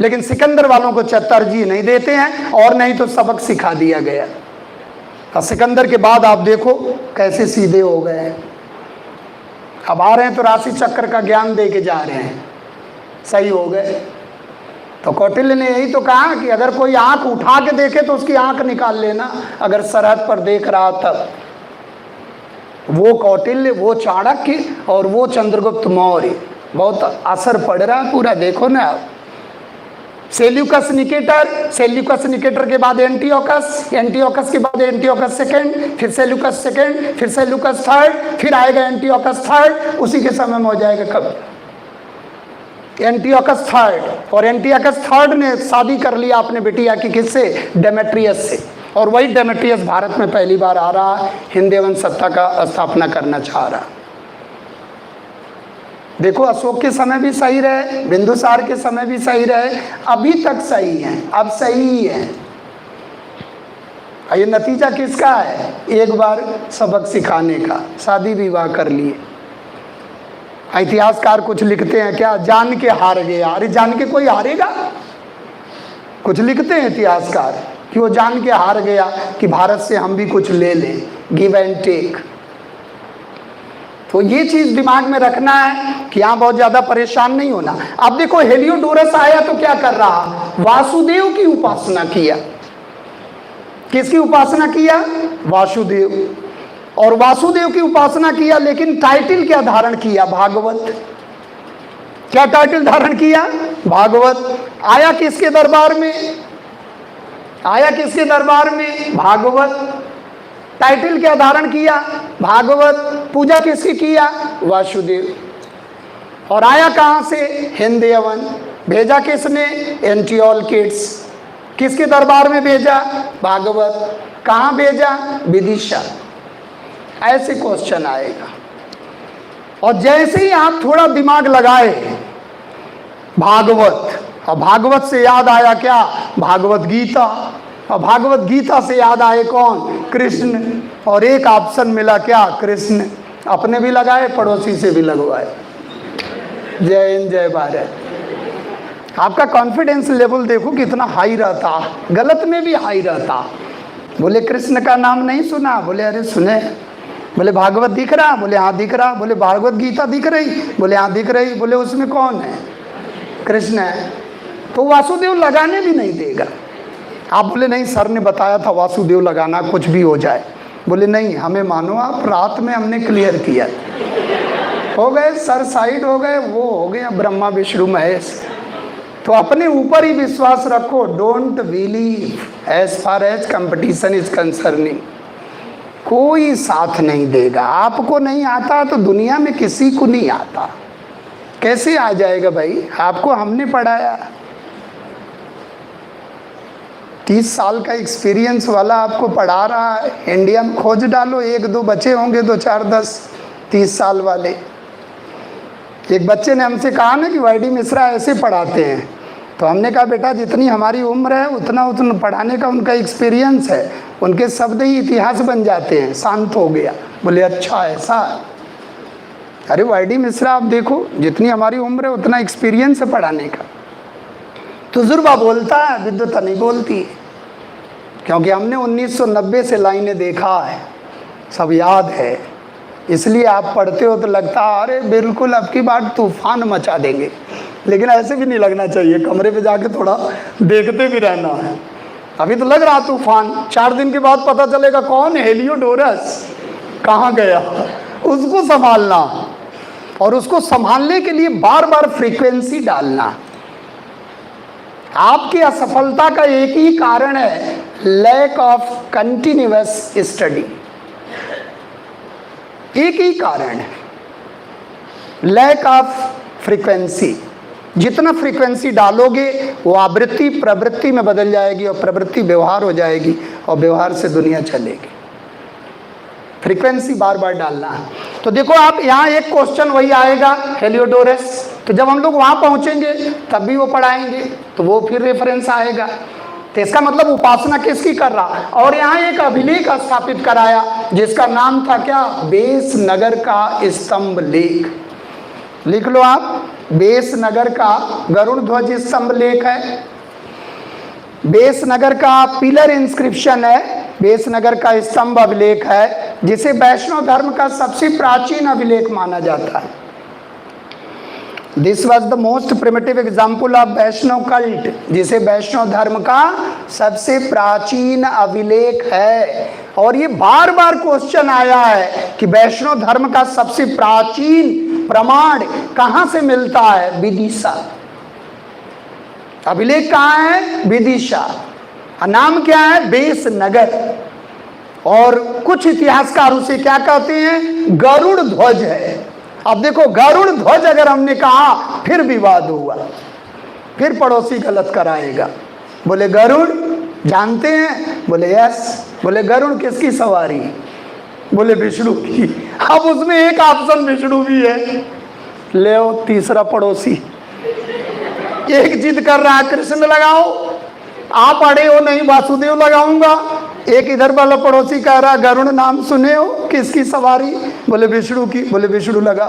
A: लेकिन सिकंदर वालों को तरजीह नहीं देते हैं, और नहीं तो सबक सिखा दिया गया। और सिकंदर के बाद आप देखो कैसे सीधे हो गए हैं। अब आ रहे हैं तो राशि चक्र का ज्ञान दे के जा रहे हैं, सही हो गए। तो कौटिल्य ने यही तो कहा कि अगर कोई आंख उठा के देखे तो उसकी आंख निकाल लेना, अगर सरहद पर देख रहा तब। वो कौटिल्य, वो चाणक्य और वो चंद्रगुप्त मौर्य, बहुत असर पड़ रहा पूरा, देखो ना आप। सेल्यूकस निकेटर, सेल्यूकस निकेटर के बाद एंटियोकस, एंटियोकस के बाद एंटियोकस सेकेंड, फिर सेल्यूकस सेकेंड, फिर सेल्यूकस थर्ड, फिर आएगा एंटियोकस थर्ड, उसी के समय में हो जाएगा कब? Antiochus third. और एंटियोकस थर्ड ने शादी कर लिया अपने बिटिया की, किससे? डेमेट्रियस से। और वही डेमेट्रियस भारत में पहली बार आ रहा, हिंद एवं सत्ता का स्थापना करना चाह रहा। देखो अशोक के समय भी सही रहे, बिंदुसार के समय भी सही रहे, अभी तक सही है, अब सही ही है। ये नतीजा किसका है? एक बार सबक सिखाने का, शादी विवाह कर लिए। इतिहासकार कुछ लिखते हैं क्या, जान के हार गया। अरे जान के कोई हारेगा? कुछ लिखते हैं इतिहासकार कि वो जान के हार गया कि भारत से हम भी कुछ ले लें, गिव एंड टेक। तो ये चीज दिमाग में रखना है कि यहाँ बहुत ज्यादा परेशान नहीं होना। अब देखो हेलियोडोरस आया तो क्या कर रहा? वासुदेव की उपासना किया। किसकी उपासना किया? वासुदेव। और वासुदेव की उपासना किया, लेकिन टाइटल क्या धारण किया? भागवत। क्या टाइटल धारण किया? भागवत। आया किसके दरबार में? आया किसके दरबार में? भागवत। टाइटल क्या धारण किया? भागवत। पूजा किसकी किया? वासुदेव। और आया कहां से? हिंद यवन। भेजा किसने? एंटियोलकिड्स। किसके दरबार में भेजा? भागवत। कहां भेजा? विदिशा। ऐसे क्वेश्चन आएगा। और जैसे ही आप थोड़ा दिमाग लगाए भागवत, और भागवत से याद आया क्या? भागवत गीता। और भागवत गीता से याद आए कौन? कृष्ण। और एक ऑप्शन मिला क्या? कृष्ण। अपने भी लगाए, पड़ोसी से भी लगवाए। जय हिंद, जय भारत। आपका कॉन्फिडेंस लेवल देखो कितना हाई रहता, गलत में भी हाई रहता। बोले कृष्ण का नाम नहीं सुना? बोले अरे सुने। बोले भागवत दिख रहा? बोले हाँ दिख रहा। बोले भागवत गीता दिख रही? बोले हाँ दिख रही। बोले उसमें कौन है? कृष्ण है। तो वासुदेव लगाने भी नहीं देगा। आप बोले नहीं, सर ने बताया था वासुदेव लगाना, कुछ भी हो जाए। बोले नहीं, हमें मानो आप, रात में हमने क्लियर किया। हो गए सर, साइड हो गए, वो हो गया ब्रह्मा विष्णु महेश। तो अपने ऊपर ही विश्वास रखो। Don't believe as far as competition is concerning. कोई साथ नहीं देगा। आपको नहीं आता तो दुनिया में किसी को नहीं आता। कैसे आ जाएगा भाई? आपको हमने पढ़ाया। 30 साल का एक्सपीरियंस वाला आपको पढ़ा रहा है। इंडिया में खोज डालो, 1-2 बच्चे होंगे, 2, 4, 10, 30 साल वाले। एक बच्चे ने हमसे कहा ना कि वाईडी मिश्रा ऐसे पढ़ाते हैं, तो हमने कहा बेटा जितनी हमारी उम्र है उतना पढ़ाने का उनका एक्सपीरियंस है, उनके शब्द ही इतिहास बन जाते हैं। शांत हो गया, बोले अच्छा ऐसा। अरे वाईडी मिश्रा आप देखो, जितनी हमारी उम्र है उतना एक्सपीरियंस है पढ़ाने का। तजुर्बा बोलता है, विद्वता नहीं बोलती है, क्योंकि हमने 1990 से लाइनें देखा है, सब याद है। इसलिए आप पढ़ते हो तो लगता है अरे बिल्कुल अब की बार तूफान मचा देंगे, लेकिन ऐसे भी नहीं लगना चाहिए। कमरे पे जाके थोड़ा देखते भी रहना है। अभी तो लग रहा तूफान, 4 दिन के बाद पता चलेगा कौन हेलियोडोरस कहाँ गया। उसको संभालना, और उसको संभालने के लिए बार बार फ्रीक्वेंसी डालना। आपकी असफलता का एक ही कारण है, लैक ऑफ कंटिन्यूअस स्टडी। एक ही कारण है, लैक ऑफ फ्रीक्वेंसी। जितना फ्रीक्वेंसी डालोगे वो आवृत्ति प्रवृत्ति में बदल जाएगी, और प्रवृत्ति व्यवहार हो जाएगी, और व्यवहार से दुनिया चलेगी। फ्रीक्वेंसी बार बार डालना है। तो देखो आप यहाँ एक क्वेश्चन वही आएगा हेलियोडोरस, तो जब हम लोग वहाँ पहुँचेंगे तब भी वो पढ़ाएंगे, तो वो फिर रेफरेंस आएगा। तो इसका मतलब उपासना किसकी कर रहा। और यहाँ एक अभिलेख स्थापित कराया जिसका नाम था क्या, बेस नगर का स्तंभ लेख। लिख लो आप, बेस नगर का गरुड़ ध्वज स्तंभ लेख है, बेस नगर का पिलर इंस्क्रिप्शन है, बेस नगर का स्तंभ अभिलेख है, जिसे वैष्णव धर्म का सबसे प्राचीन अभिलेख माना जाता है। This was the most primitive example of Vaishnava cult, जिसे वैष्णव धर्म का सबसे प्राचीन अभिलेख है। और ये बार बार क्वेश्चन आया है कि वैष्णव धर्म का सबसे प्राचीन प्रमाण कहाँ से मिलता है, विदिशा। अभिलेख कहाँ है, विदिशा। नाम क्या है, बेस नगर। और कुछ इतिहासकार उसे क्या कहते हैं, गरुड़ ध्वज है। अब देखो गरुड़ ध्वज अगर हमने कहा फिर विवाद हुआ, फिर पड़ोसी गलत कराएगा। बोले गरुड़ जानते हैं, बोले यस। बोले गरुड़ किसकी सवारी, बोले विष्णु की। अब उसमें एक ऑप्शन विष्णु भी है, ले आओ तीसरा पड़ोसी। एक जिद कर रहा है कृष्ण लगाओ, आप अड़े हो नहीं वासुदेव लगाऊंगा। एक इधर वाला पड़ोसी कह रहा गरुड़ नाम सुने हो, किसकी सवारी, बोले विष्णु की। बोले विष्णु लगा।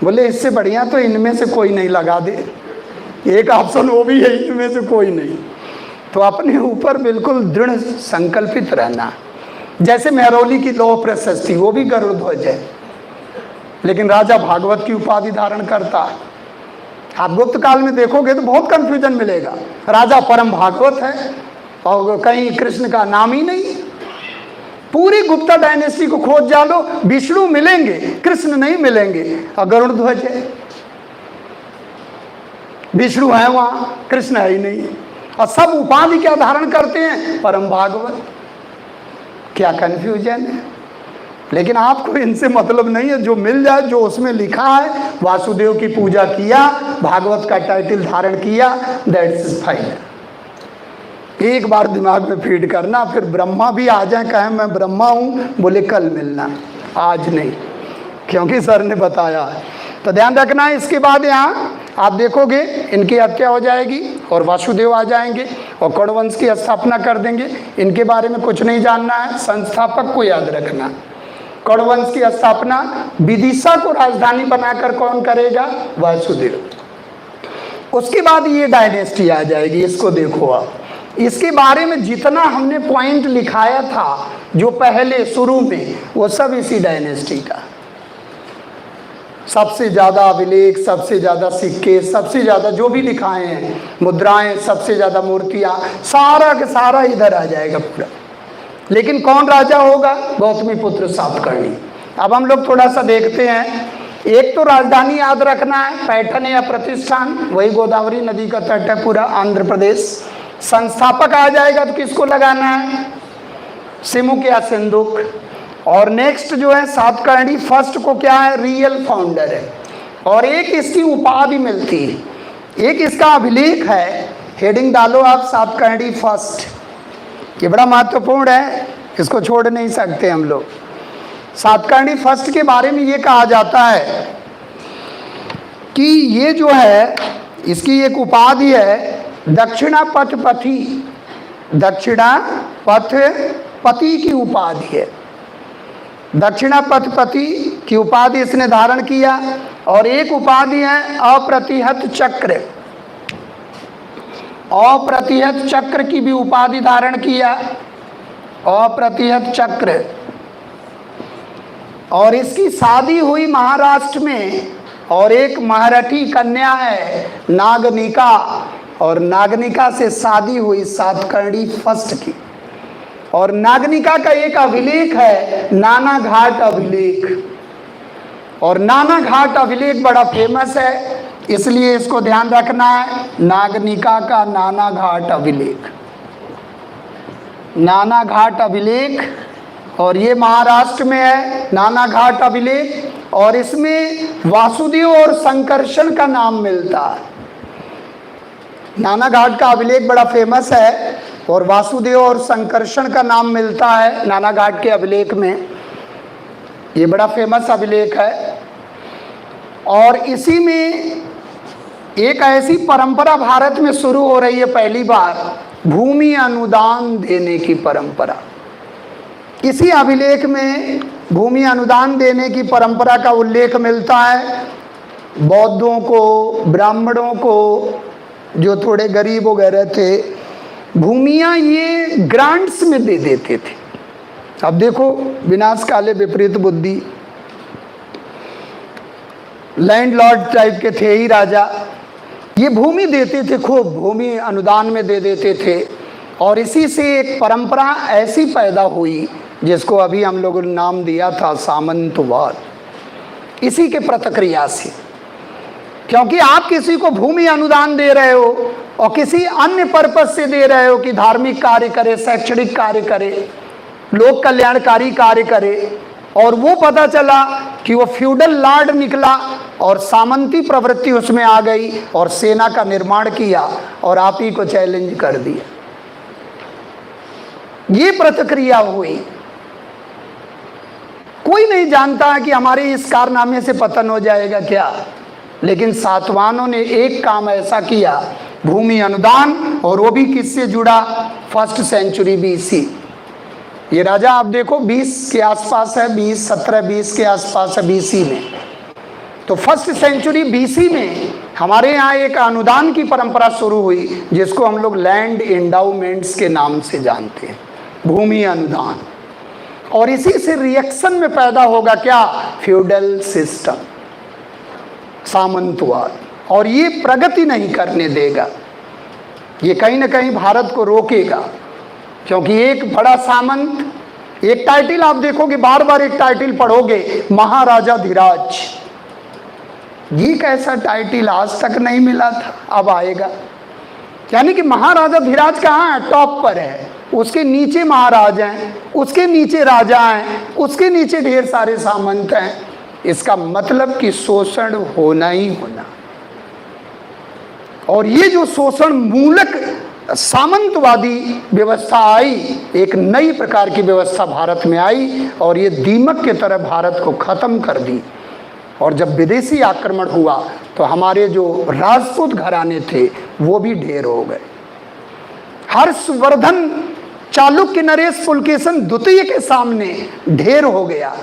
A: बोले इससे बढ़िया तो इनमें से कोई नहीं, लगा दे। एक ऑप्शन वो भी है, इनमें से कोई नहीं। तो अपने ऊपर बिल्कुल दृढ़ संकल्पित रहना। जैसे मेहरौली की लौह प्रशस्ति, वो भी गरुड़ ध्वज है, लेकिन राजा भागवत की उपाधि धारण करता है। आप गुप्त काल में देखोगे तो बहुत कंफ्यूजन मिलेगा। राजा परम भागवत है और कहीं कृष्ण का नाम ही नहीं। पूरी गुप्ता डायनेस्टी को खोज डालो, विष्णु मिलेंगे, कृष्ण नहीं मिलेंगे, और गरुड़ ध्वज है। विष्णु है वहां, कृष्ण है ही नहीं, और सब उपाधि क्या धारण करते हैं, परम भागवत। क्या कंफ्यूजन है। लेकिन आपको इनसे मतलब नहीं है, जो मिल जाए, जो उसमें लिखा है, वासुदेव की पूजा किया, भागवत का टाइटल धारण किया, दैट्स फाइनल। एक बार दिमाग में फीड करना, फिर ब्रह्मा भी आ जाए कहें मैं ब्रह्मा हूँ, बोले कल मिलना, आज नहीं, क्योंकि सर ने बताया है। तो ध्यान रखना। इसके बाद यहाँ आप देखोगे इनकी हत्या हो जाएगी और वासुदेव आ जाएंगे और कौरवंश की स्थापना कर देंगे। इनके बारे में कुछ नहीं जानना है, संस्थापक को याद रखना। कौरवंश की स्थापना विदिशा को राजधानी बनाकर कौन करेगा, वासुदेव। उसके बाद ये डायनेस्टी आ जाएगी। इसको देखो आप, इसके बारे में जितना हमने पॉइंट लिखाया था जो पहले शुरू में, वो सब इसी डायनेस्टी का। सबसे ज़्यादा अभिलेख, सबसे ज़्यादा सिक्के, सबसे ज़्यादा जो भी लिखाए हैं, मुद्राएं, सबसे ज़्यादा मूर्तियाँ, सारा के सारा इधर आ जाएगा पूरा। लेकिन कौन राजा होगा, गौतमी पुत्र सातकर्णी। अब हम लोग थोड़ा सा देखते हैं। एक तो राजधानी याद रखना है, पैठन या प्रतिष्ठान, वही गोदावरी नदी का तट है पूरा आंध्र प्रदेश। संस्थापक आ जाएगा तो किसको लगाना है, सिमुक या सिंधुक। और नेक्स्ट जो है सातकर्णी फर्स्ट को क्या है, रियल फाउंडर है। और एक इसकी उपाधि मिलती है, एक इसका अभिलेख है, हेडिंग डालो आप सातकर्णी फर्स्ट, ये बड़ा महत्वपूर्ण है, इसको छोड़ नहीं सकते हम लोग। सातकर्णी फर्स्ट के बारे में ये कहा जाता है कि ये जो है इसकी एक उपाधि है दक्षिणा पथ पथी, दक्षिणा पथ पति की उपाधि है, दक्षिणा पथ पति की उपाधि इसने धारण किया। और एक उपाधि है अप्रतिहत चक्र, अप्रतिहत चक्र की भी उपाधि धारण किया, अप्रतिहत चक्र। और इसकी शादी हुई महाराष्ट्र में, और एक महारठी कन्या है नागनिका, और नागनिका से शादी हुई सातकर्णी फर्स्ट की। और नागनिका का एक अभिलेख है नाना घाट अभिलेख, और नाना घाट अभिलेख बड़ा फेमस है, इसलिए इसको ध्यान रखना है, नागनिका का नाना घाट अभिलेख, नाना घाट अभिलेख। और ये महाराष्ट्र में है नाना घाट अभिलेख, और इसमें वासुदेव और संकर्षण का नाम मिलता है। नाना घाट का अभिलेख बड़ा फेमस है, और वासुदेव और संकर्षण का नाम मिलता है नाना घाट के अभिलेख में, ये बड़ा फेमस अभिलेख है। और इसी में एक ऐसी परंपरा भारत में शुरू हो रही है पहली बार, भूमि अनुदान देने की परंपरा। इसी अभिलेख में भूमि अनुदान देने की परंपरा का उल्लेख मिलता है। बौद्धों को, ब्राह्मणों को, जो थोड़े गरीब वगैरह थे, भूमियाँ ये ग्रांट्स में दे देते थे। अब देखो विनाश काले विपरीत बुद्धि, लैंडलॉर्ड टाइप के थे ही राजा, ये भूमि देते थे, खूब भूमि अनुदान में दे देते थे। और इसी से एक परंपरा ऐसी पैदा हुई जिसको अभी हम लोगों ने नाम दिया था सामंतवाद, इसी के प्रतिक्रिया से। क्योंकि आप किसी को भूमि अनुदान दे रहे हो और किसी अन्य पर्पस से दे रहे हो कि धार्मिक कार्य करे, शैक्षणिक कार्य करे, लोक कल्याणकारी कार्य करे, और वो पता चला कि वो फ्यूडल लॉर्ड निकला और सामंती प्रवृत्ति उसमें आ गई और सेना का निर्माण किया और आप ही को चैलेंज कर दिया, ये प्रतिक्रिया हुई। कोई नहीं जानता है कि हमारे इस कारनामे से पतन हो जाएगा क्या, लेकिन सातवाहनों ने एक काम ऐसा किया, भूमि अनुदान, और वो भी किससे जुड़ा, फर्स्ट सेंचुरी बीसी। ये राजा आप देखो 20 के आसपास है, 17-20 के आसपास है बीसी में। तो फर्स्ट सेंचुरी बीसी में हमारे यहाँ एक अनुदान की परंपरा शुरू हुई जिसको हम लोग लैंड एंडाउमेंट्स के नाम से जानते हैं, भूमि अनुदान। और इसी से रिएक्शन में पैदा होगा क्या, फ्यूडल सिस्टम, सामंतवाद। और ये प्रगति नहीं करने देगा, ये कहीं ना कहीं भारत को रोकेगा। क्योंकि एक बड़ा सामंत, एक टाइटल आप देखोगे, बार बार एक टाइटल पढ़ोगे, महाराजा धीराज। ये कैसा टाइटल आज तक नहीं मिला था, अब आएगा। यानी कि महाराजा धीराज कहाँ है, टॉप पर है, उसके नीचे महाराज हैं, उसके नीचे राजा हैं, उसके नीचे ढेर सारे सामंत हैं। इसका मतलब कि शोषण होना ही होना। और ये जो शोषण मूलक सामंतवादी व्यवस्था आई, एक नई प्रकार की व्यवस्था भारत में आई और ये दीमक की तरह भारत को खत्म कर दी। और जब विदेशी आक्रमण हुआ तो हमारे जो राजपूत घराने थे वो भी ढेर हो गए। हर्षवर्धन चालुक्य नरेश पुलकेशन द्वितीय के सामने ढेर हो गया।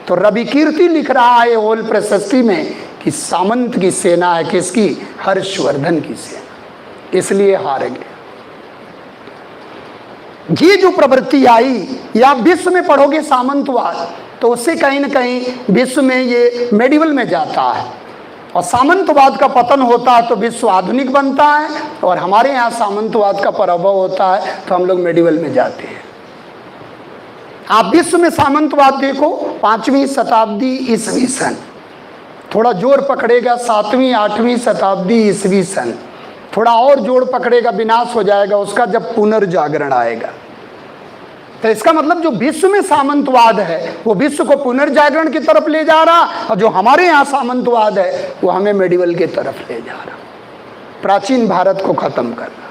A: तो रवि कीर्ति लिख रहा है ओल प्रशस्ति में कि सामंत की सेना है किसकी, हर्षवर्धन की सेना, इसलिए हार गए। ये जो प्रवृत्ति आई, या विश्व में पढ़ोगे सामंतवाद तो उससे कहीं ना कहीं विश्व में ये मेडिवल में जाता है, और सामंतवाद का पतन होता है तो विश्व आधुनिक बनता है, और हमारे यहाँ सामंतवाद का पराभव होता है तो हम लोग मेडिवल में जाते हैं। आप विश्व में सामंतवाद देखो, 5वीं शताब्दी ईसवी सन, थोड़ा जोर पकड़ेगा 7वीं 8वीं शताब्दी ईसवी सन, थोड़ा और जोर पकड़ेगा विनाश हो जाएगा उसका जब पुनर्जागरण आएगा। तो इसका मतलब जो विश्व में सामंतवाद है वो विश्व को पुनर्जागरण की तरफ ले जा रहा, और जो हमारे यहाँ सामंतवाद है वो हमें मेडिवल की तरफ ले जा रहा, प्राचीन भारत को खत्म कर रहा।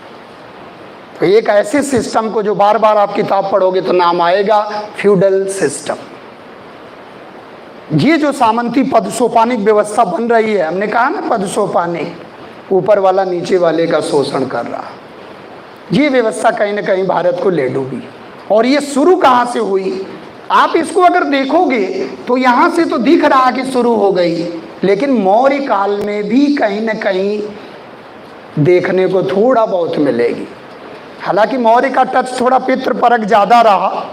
A: तो एक ऐसे सिस्टम को जो बार बार आप किताब पढ़ोगे तो नाम आएगा फ्यूडल सिस्टम। ये जो सामंती पदसोपानिक व्यवस्था बन रही है, हमने कहा ना पदसोपानिक, ऊपर वाला नीचे वाले का शोषण कर रहा, ये व्यवस्था कहीं ना कहीं भारत को ले डूबी। और ये शुरू कहाँ से हुई? आप इसको अगर देखोगे तो यहाँ से तो दिख रहा कि शुरू हो गई, लेकिन मौर्य काल में भी कहीं ना कहीं देखने को थोड़ा बहुत मिलेगी। हालांकि मौर्य का टच थोड़ा पितृपरक ज़्यादा रहा,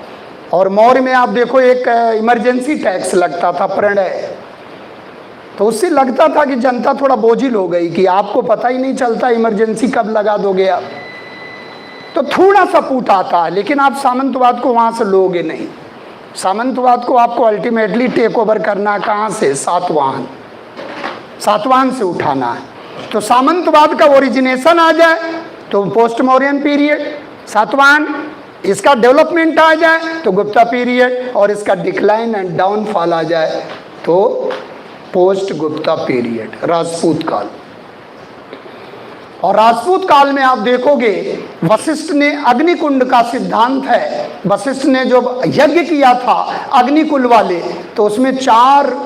A: और मौर्य में आप देखो एक इमरजेंसी टैक्स लगता था, प्रणय, तो उससे लगता था कि जनता थोड़ा बोझिल हो गई कि आपको पता ही नहीं चलता इमरजेंसी कब लगा दोगे आप, तो थोड़ा सा पूट आता है। लेकिन आप सामंतवाद को वहाँ से लोगे नहीं। सामंतवाद को आपको अल्टीमेटली टेक ओवर करना कहाँ से? सातवाहन से उठाना है। तो सामंतवाद का ओरिजिनेशन आ जाए तो पोस्ट मौर्यन पीरियड, सातवाहन, इसका डेवलपमेंट आ जाए तो गुप्ता पीरियड, और इसका डिक्लाइन एंड डाउनफॉल आ जाए तो पोस्ट गुप्ता पीरियड, राजपूत काल। और राजपूत काल में आप देखोगे वशिष्ठ ने अग्निकुंड का सिद्धांत है, वशिष्ठ ने जो यज्ञ किया था अग्निकुल वाले, तो उसमें 4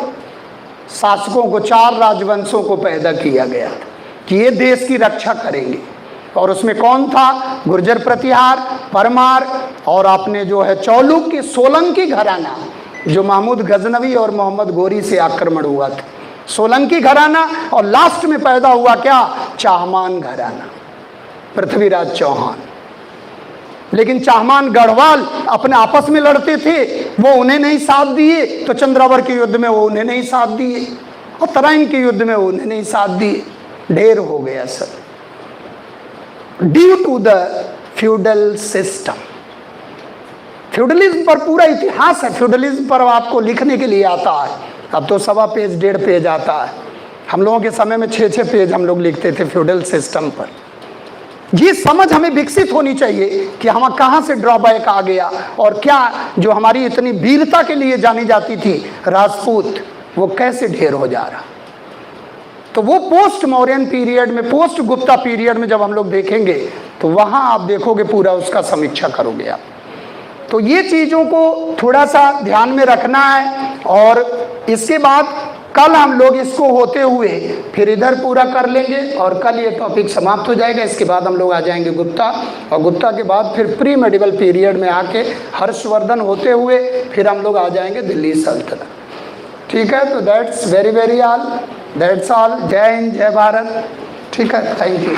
A: शासकों को, 4 राजवंशों को पैदा किया गया था कि ये देश की रक्षा करेंगे। और उसमें कौन था? गुर्जर प्रतिहार, परमार, और आपने जो है चौलुक्य, सोलंकी घराना, जो महमूद गजनवी और मोहम्मद गोरी से आक्रमण हुआ था, सोलंकी घराना। और लास्ट में पैदा हुआ क्या? चाहमान घराना, पृथ्वीराज चौहान। लेकिन चाहमान गढ़वाल अपने आपस में लड़ते थे, वो उन्हें नहीं साथ दिए, तो चंद्रावर के युद्ध में वो उन्हें नहीं साथ दिए, और तराइन के युद्ध में वो उन्हें नहीं साथ दिए। ढेर हो गया सब, due to the feudal system. Feudalism पर पूरा इतिहास है, फ्यूडलिज्म पर आपको लिखने के लिए आता है। अब तो 1.25 पेज 1.5 पेज आता है, हम लोगों के समय में 6-6 पेज हम लोग लिखते थे फ्यूडल सिस्टम पर। ये समझ हमें विकसित होनी चाहिए कि हम कहाँ से ड्रॉबैक आ गया, और क्या जो हमारी इतनी वीरता के लिए जानी जाती थी राजपूत, वो कैसे ढेर हो जा रहा। तो वो पोस्ट मौर्यन पीरियड में, पोस्ट गुप्ता पीरियड में जब हम लोग देखेंगे तो वहाँ आप देखोगे, पूरा उसका समीक्षा करोगे आप। तो ये चीज़ों को थोड़ा सा ध्यान में रखना है। और इसके बाद कल हम लोग इसको होते हुए फिर इधर पूरा कर लेंगे, और कल ये टॉपिक समाप्त हो जाएगा। इसके बाद हम लोग आ जाएंगे गुप्ता, और गुप्ता के बाद फिर प्री मेडिवल पीरियड में आके हर्षवर्धन होते हुए फिर हम लोग आ जाएंगे दिल्ली सल्तनत। ठीक है, तो that's very all, that's all. जय हिंद, जय भारत। ठीक है, थैंक यू।